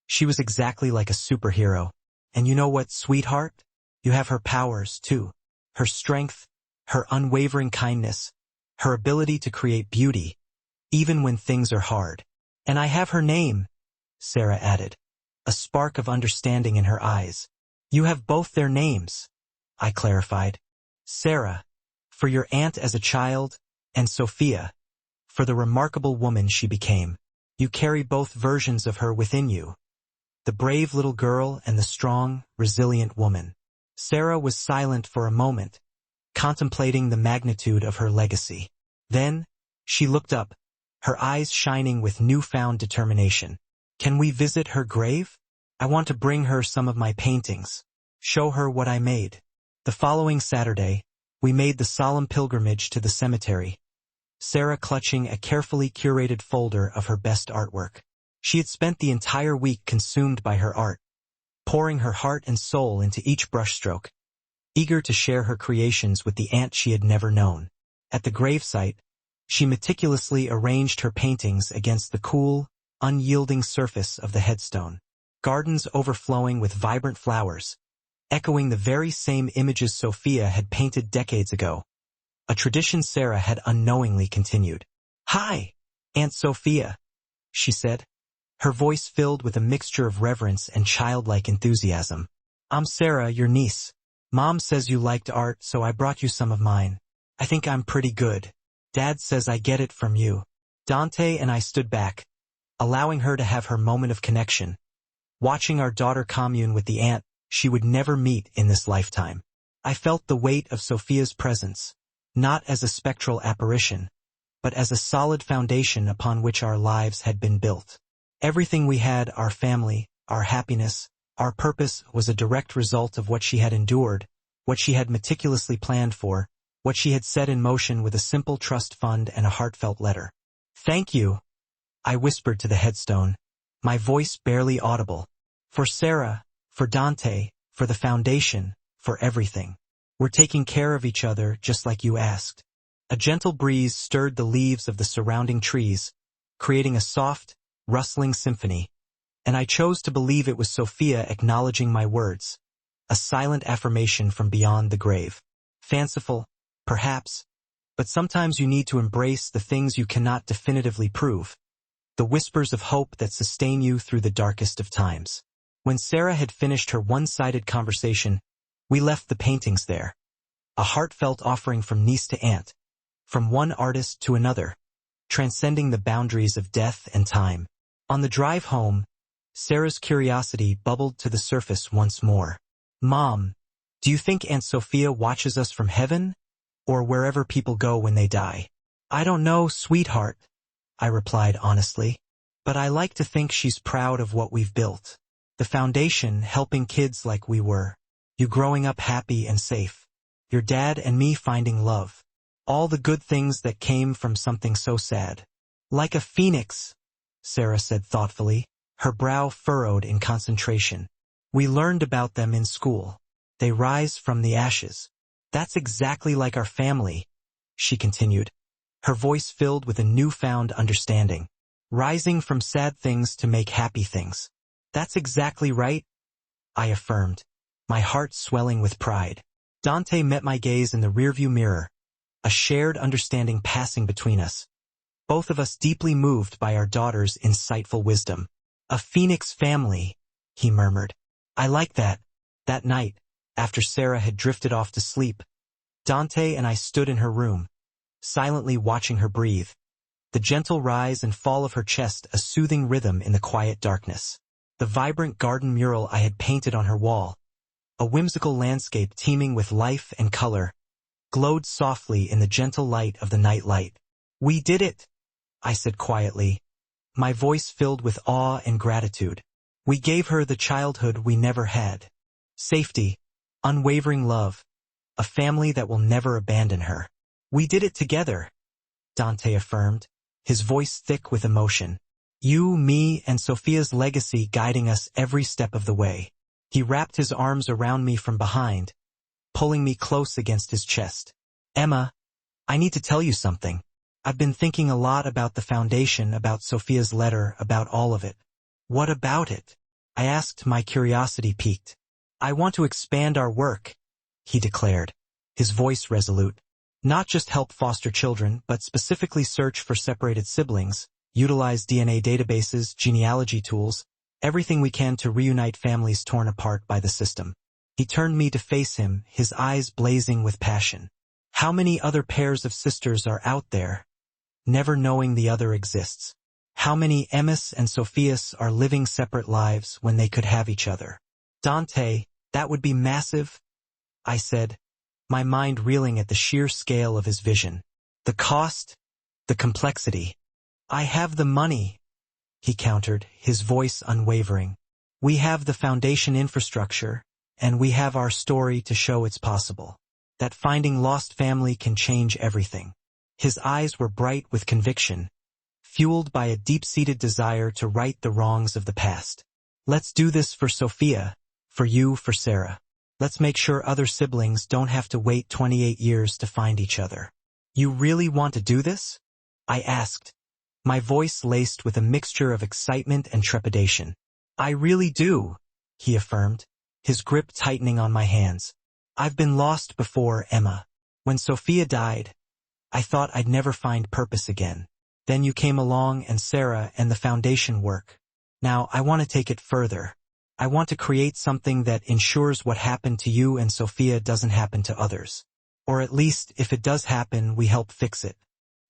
She was exactly like a superhero. And you know what, sweetheart? You have her powers, too. Her strength, her unwavering kindness, her ability to create beauty, even when things are hard. And I have her name, Sarah added, a spark of understanding in her eyes. You have both their names, I clarified. Sarah, for your aunt as a child, and Sophia, for the remarkable woman she became. You carry both versions of her within you, the brave little girl and the strong, resilient woman. Sarah was silent for a moment, contemplating the magnitude of her legacy. Then, she looked up, her eyes shining with newfound determination. Can we visit her grave? I want to bring her some of my paintings, show her what I made. The following Saturday, we made the solemn pilgrimage to the cemetery, Sarah clutching a carefully curated folder of her best artwork. She had spent the entire week consumed by her art, pouring her heart and soul into each brushstroke, eager to share her creations with the aunt she had never known. At the gravesite, she meticulously arranged her paintings against the cool, unyielding surface of the headstone. Gardens overflowing with vibrant flowers, echoing the very same images Sophia had painted decades ago, a tradition Sarah had unknowingly continued. Hi, Aunt Sophia, she said, her voice filled with a mixture of reverence and childlike enthusiasm. I'm Sarah, your niece. Mom says you liked art, so I brought you some of mine. I think I'm pretty good. Dad says I get it from you. Dante and I stood back, allowing her to have her moment of connection, watching our daughter commune with the aunt she would never meet in this lifetime. I felt the weight of Sophia's presence, not as a spectral apparition, but as a solid foundation upon which our lives had been built. Everything we had, our family, our happiness, our purpose, was a direct result of what she had endured, what she had meticulously planned for, what she had set in motion with a simple trust fund and a heartfelt letter. Thank you, I whispered to the headstone, my voice barely audible. For Sarah, for Dante, for the foundation, for everything. We're taking care of each other just like you asked. A gentle breeze stirred the leaves of the surrounding trees, creating a soft, rustling symphony, and I chose to believe it was Sophia acknowledging my words, a silent affirmation from beyond the grave. Fanciful, perhaps, but sometimes you need to embrace the things you cannot definitively prove, the whispers of hope that sustain you through the darkest of times. When Sarah had finished her one-sided conversation, we left the paintings there, a heartfelt offering from niece to aunt, from one artist to another, transcending the boundaries of death and time. On the drive home, Sarah's curiosity bubbled to the surface once more. "Mom, do you think Aunt Sophia watches us from heaven, or wherever people go when they die?" "I don't know, sweetheart," I replied honestly, "but I like to think she's proud of what we've built. The foundation, helping kids like we were, you growing up happy and safe, your dad and me finding love. All the good things that came from something so sad." "Like a phoenix," Sarah said thoughtfully, her brow furrowed in concentration. "We learned about them in school. They rise from the ashes. That's exactly like our family," she continued, her voice filled with a newfound understanding. "Rising from sad things to make happy things." "That's exactly right," I affirmed, my heart swelling with pride. Dante met my gaze in the rearview mirror, a shared understanding passing between us, both of us deeply moved by our daughter's insightful wisdom. "A phoenix family," he murmured. "I like that." That night, after Sarah had drifted off to sleep, Dante and I stood in her room, silently watching her breathe, the gentle rise and fall of her chest a soothing rhythm in the quiet darkness. The vibrant garden mural I had painted on her wall, a whimsical landscape teeming with life and color, glowed softly in the gentle light of the night light. "We did it," I said quietly, my voice filled with awe and gratitude. "We gave her the childhood we never had. Safety, unwavering love, a family that will never abandon her. We did it together," Dante affirmed, his voice thick with emotion. "You, me, and Sophia's legacy guiding us every step of the way." He wrapped his arms around me from behind, pulling me close against his chest. "Emma, I need to tell you something. I've been thinking a lot about the foundation, about Sophia's letter, about all of it." "What about it?" I asked, my curiosity piqued. "I want to expand our work," he declared, his voice resolute. "Not just help foster children, but specifically search for separated siblings, utilize DNA databases, genealogy tools, everything we can to reunite families torn apart by the system." He turned me to face him, his eyes blazing with passion. "How many other pairs of sisters are out there, never knowing the other exists? How many Emmas and Sophias are living separate lives when they could have each other?" "Dante, that would be massive," I said, my mind reeling at the sheer scale of his vision. "The cost, the complexity." "I have the money," he countered, his voice unwavering. "We have the foundation infrastructure, and we have our story to show it's possible. That finding lost family can change everything." His eyes were bright with conviction, fueled by a deep-seated desire to right the wrongs of the past. "Let's do this for Sophia, for you, for Sarah. Let's make sure other siblings don't have to wait 28 years to find each other." "You really want to do this?" I asked, my voice laced with a mixture of excitement and trepidation. "I really do," he affirmed, his grip tightening on my hands. "I've been lost before, Emma. When Sophia died, I thought I'd never find purpose again. Then you came along, and Sarah, and the foundation work. Now I want to take it further. I want to create something that ensures what happened to you and Sophia doesn't happen to others. Or at least, if it does happen, we help fix it."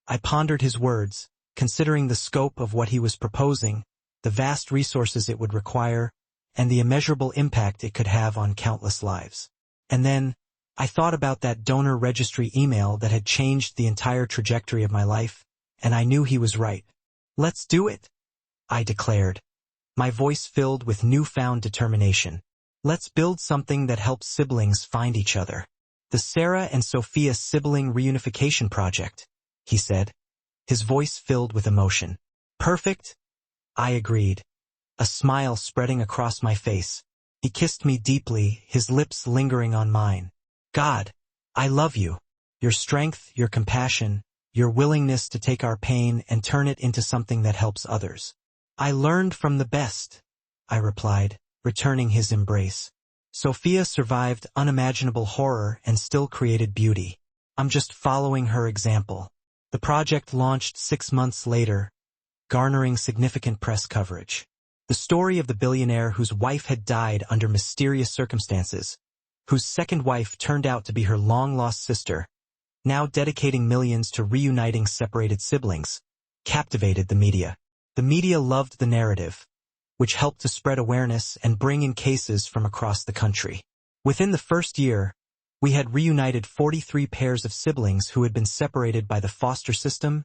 I pondered his words, considering the scope of what he was proposing, the vast resources it would require, and the immeasurable impact it could have on countless lives. And then, I thought about that donor registry email that had changed the entire trajectory of my life, and I knew he was right. "Let's do it," I declared, my voice filled with newfound determination. "Let's build something that helps siblings find each other. The Sarah and Sophia Sibling Reunification Project," he said, his voice filled with emotion. "Perfect," I agreed, a smile spreading across my face. He kissed me deeply, his lips lingering on mine. "God, I love you. Your strength, your compassion, your willingness to take our pain and turn it into something that helps others. I learned from the best," I replied, returning his embrace. Sophia survived unimaginable horror and still created beauty. I'm just following her example. The project launched 6 months later, garnering significant press coverage. The story of the billionaire whose wife had died under mysterious circumstances, whose second wife turned out to be her long-lost sister, now dedicating millions to reuniting separated siblings, captivated the media. The media loved the narrative, which helped to spread awareness and bring in cases from across the country. Within the first year, we had reunited 43 pairs of siblings who had been separated by the foster system,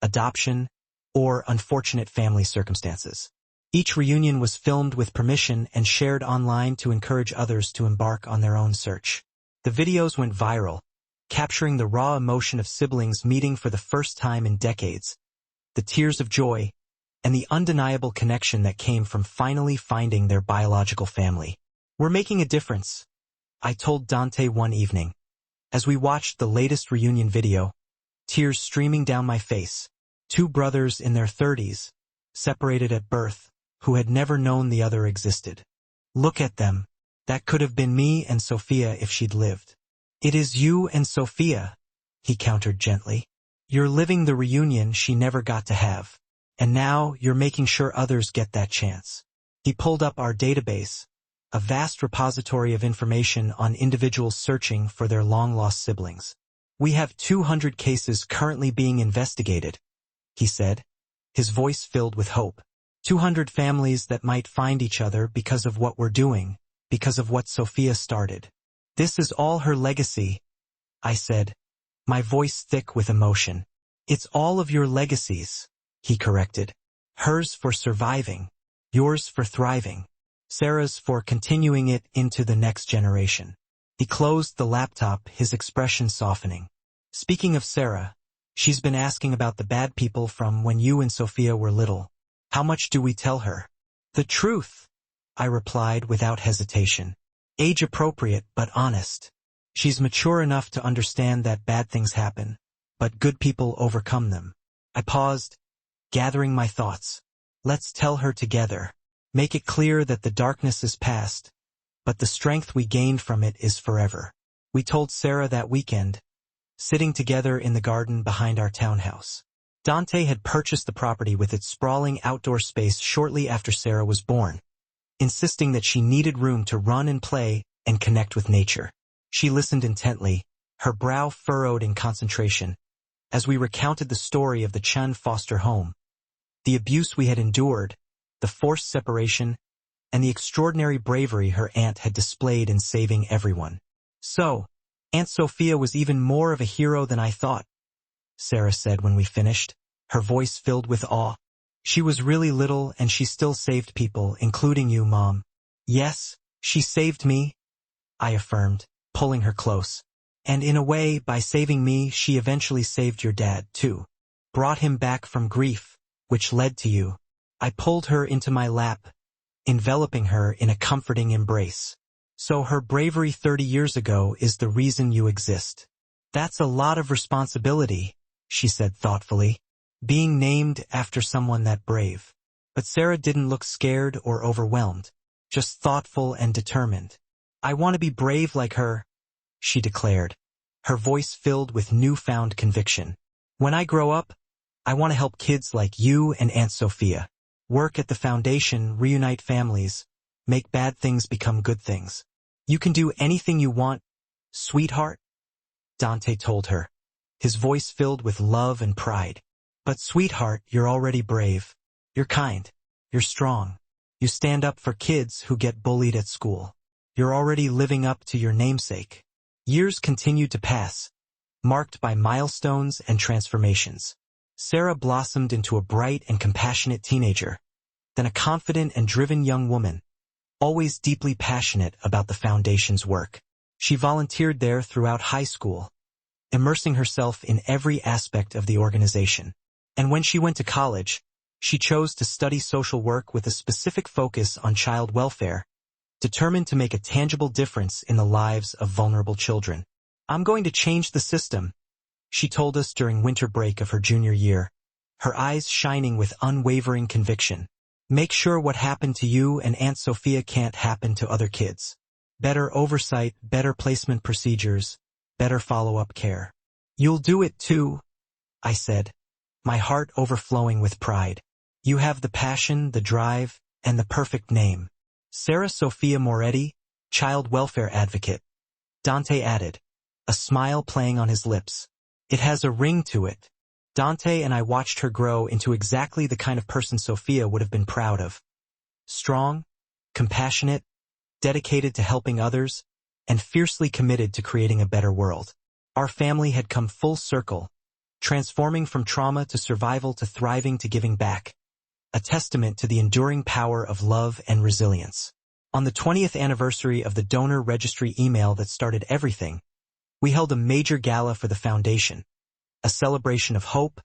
adoption, or unfortunate family circumstances. Each reunion was filmed with permission and shared online to encourage others to embark on their own search. The videos went viral, capturing the raw emotion of siblings meeting for the first time in decades, the tears of joy, and the undeniable connection that came from finally finding their biological family. We're making a difference, I told Dante one evening. As we watched the latest reunion video, tears streaming down my face. 2 brothers in their 30s, separated at birth, who had never known the other existed. Look at them. That could have been me and Sophia if she'd lived. It is you and Sophia, he countered gently. You're living the reunion she never got to have. And now you're making sure others get that chance. He pulled up our database, a vast repository of information on individuals searching for their long-lost siblings. We have 200 cases currently being investigated, he said, his voice filled with hope. 200 families that might find each other because of what we're doing, because of what Sophia started. This is all her legacy, I said, my voice thick with emotion. It's all of your legacies, he corrected. Hers for surviving, yours for thriving, Sarah's for continuing it into the next generation. He closed the laptop, his expression softening. Speaking of Sarah, she's been asking about the bad people from when you and Sophia were little. How much do we tell her? The truth, I replied without hesitation. Age-appropriate but honest. She's mature enough to understand that bad things happen, but good people overcome them. I paused, gathering my thoughts. Let's tell her together. Make it clear that the darkness is past, but the strength we gained from it is forever. We told Sarah that weekend, sitting together in the garden behind our townhouse. Dante had purchased the property with its sprawling outdoor space shortly after Sarah was born, insisting that she needed room to run and play and connect with nature. She listened intently, her brow furrowed in concentration, as we recounted the story of the Chun foster home, the abuse we had endured, the forced separation, and the extraordinary bravery her aunt had displayed in saving everyone. So, Aunt Sophia was even more of a hero than I thought, Sarah said when we finished, her voice filled with awe. She was really little and she still saved people, including you, Mom. Yes, she saved me, I affirmed, pulling her close. And in a way, by saving me, she eventually saved your dad, too. Brought him back from grief, which led to you. I pulled her into my lap, enveloping her in a comforting embrace. So her bravery 30 years ago is the reason you exist. That's a lot of responsibility, she said thoughtfully, being named after someone that brave. But Sarah didn't look scared or overwhelmed, just thoughtful and determined. I want to be brave like her, she declared, her voice filled with newfound conviction. When I grow up, I want to help kids like you and Aunt Sophia. Work at the foundation, reunite families, make bad things become good things. You can do anything you want, sweetheart, Dante told her, his voice filled with love and pride. But sweetheart, you're already brave. You're kind. You're strong. You stand up for kids who get bullied at school. You're already living up to your namesake. Years continued to pass, marked by milestones and transformations. Sarah blossomed into a bright and compassionate teenager, then a confident and driven young woman, always deeply passionate about the foundation's work. She volunteered there throughout high school, immersing herself in every aspect of the organization. And when she went to college, she chose to study social work with a specific focus on child welfare, determined to make a tangible difference in the lives of vulnerable children. I'm going to change the system, she told us during winter break of her junior year, her eyes shining with unwavering conviction. Make sure what happened to you and Aunt Sophia can't happen to other kids. Better oversight, better placement procedures, better follow-up care. You'll do it too, I said, my heart overflowing with pride. You have the passion, the drive, and the perfect name. Sarah Sophia Moretti, child welfare advocate. Dante added, a smile playing on his lips. It has a ring to it. Dante and I watched her grow into exactly the kind of person Sophia would have been proud of. Strong, compassionate, dedicated to helping others, and fiercely committed to creating a better world. Our family had come full circle, transforming from trauma to survival to thriving to giving back, a testament to the enduring power of love and resilience. On the 20th anniversary of the donor registry email that started everything, we held a major gala for the foundation, a celebration of hope,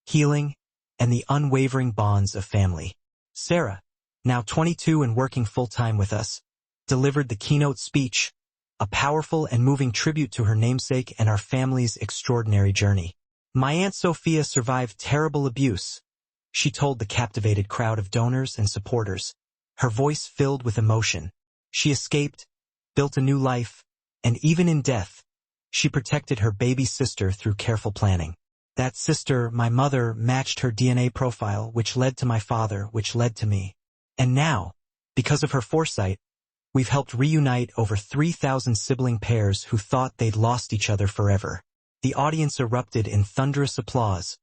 healing, and the unwavering bonds of family. Sarah, now 22 and working full-time with us, delivered the keynote speech, a powerful and moving tribute to her namesake and our family's extraordinary journey. My Aunt Sophia survived terrible abuse, she told the captivated crowd of donors and supporters, her voice filled with emotion. She escaped, built a new life, and even in death, she protected her baby sister through careful planning. That sister, my mother, matched her DNA profile, which led to my father, which led to me. And now, because of her foresight, we've helped reunite over 3,000 sibling pairs who thought they'd lost each other forever. The audience erupted in thunderous applause,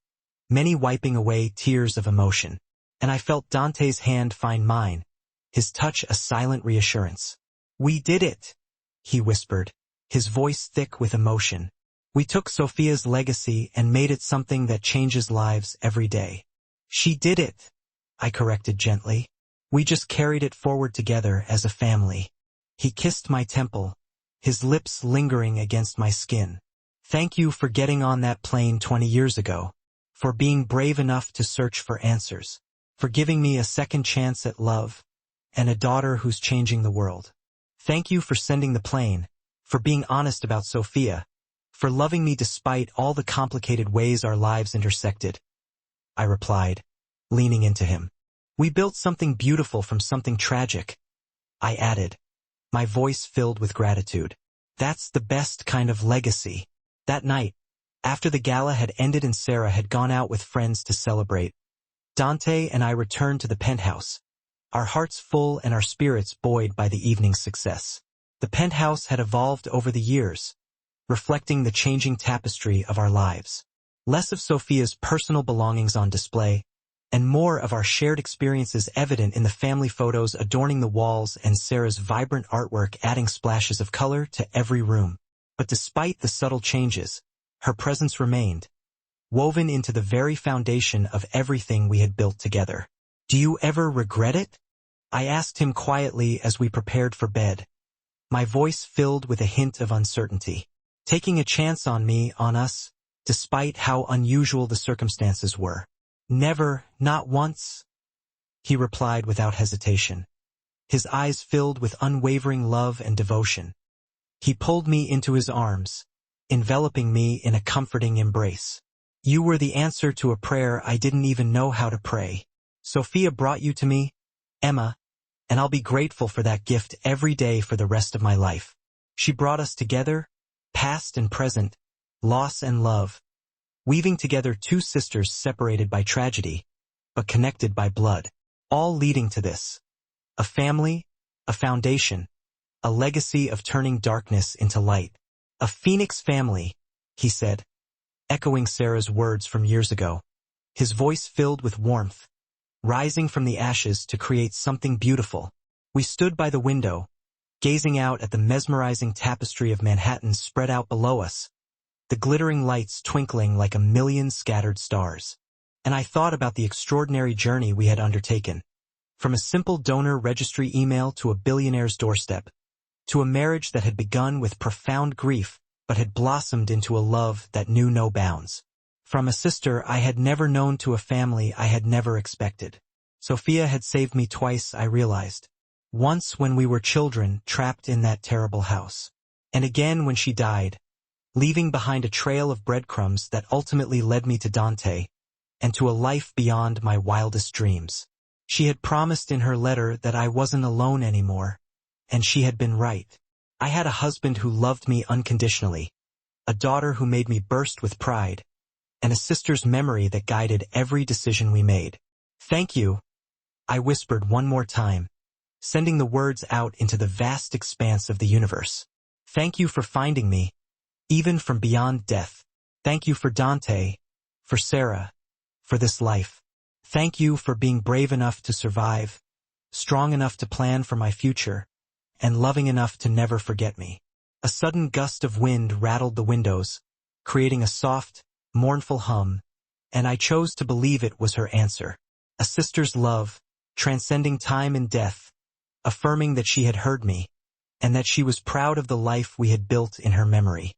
many wiping away tears of emotion. And I felt Dante's hand find mine, his touch a silent reassurance. We did it, he whispered, his voice thick with emotion. We took Sophia's legacy and made it something that changes lives every day. She did it, I corrected gently. We just carried it forward together as a family. He kissed my temple, his lips lingering against my skin. Thank you for getting on that plane 20 years ago, for being brave enough to search for answers, for giving me a second chance at love, and a daughter who's changing the world. Thank you for sending the plane, for being honest about Sophia, for loving me despite all the complicated ways our lives intersected. I replied, leaning into him. We built something beautiful from something tragic, I added, my voice filled with gratitude. That's the best kind of legacy. That night, after the gala had ended and Sarah had gone out with friends to celebrate, Dante and I returned to the penthouse, our hearts full and our spirits buoyed by the evening's success. The penthouse had evolved over the years, reflecting the changing tapestry of our lives. Less of Sophia's personal belongings on display, and more of our shared experiences evident in the family photos adorning the walls and Sarah's vibrant artwork adding splashes of color to every room. But despite the subtle changes, her presence remained, woven into the very foundation of everything we had built together. Do you ever regret it? I asked him quietly as we prepared for bed, my voice filled with a hint of uncertainty. Taking a chance on me, on us, despite how unusual the circumstances were. Never, not once, he replied without hesitation, his eyes filled with unwavering love and devotion. He pulled me into his arms, enveloping me in a comforting embrace. You were the answer to a prayer I didn't even know how to pray. Sophia brought you to me, Emma, and I'll be grateful for that gift every day for the rest of my life. She brought us together, past and present, loss and love, weaving together two sisters separated by tragedy, but connected by blood, all leading to this. A family, a foundation, a legacy of turning darkness into light. A phoenix family, he said, echoing Sarah's words from years ago, his voice filled with warmth, rising from the ashes to create something beautiful. We stood by the window, gazing out at the mesmerizing tapestry of Manhattan spread out below us, the glittering lights twinkling like a million scattered stars. And I thought about the extraordinary journey we had undertaken, from a simple donor registry email to a billionaire's doorstep, to a marriage that had begun with profound grief but had blossomed into a love that knew no bounds. From a sister I had never known to a family I had never expected. Sophia had saved me twice, I realized. Once when we were children trapped in that terrible house, and again when she died, leaving behind a trail of breadcrumbs that ultimately led me to Dante and to a life beyond my wildest dreams. She had promised in her letter that I wasn't alone anymore, and she had been right. I had a husband who loved me unconditionally, a daughter who made me burst with pride, and a sister's memory that guided every decision we made. Thank you, I whispered one more time, sending the words out into the vast expanse of the universe. Thank you for finding me, even from beyond death. Thank you for Dante, for Sarah, for this life. Thank you for being brave enough to survive, strong enough to plan for my future, and loving enough to never forget me. A sudden gust of wind rattled the windows, creating a soft, mournful hum, and I chose to believe it was her answer. A sister's love, transcending time and death, affirming that she had heard me, and that she was proud of the life we had built in her memory.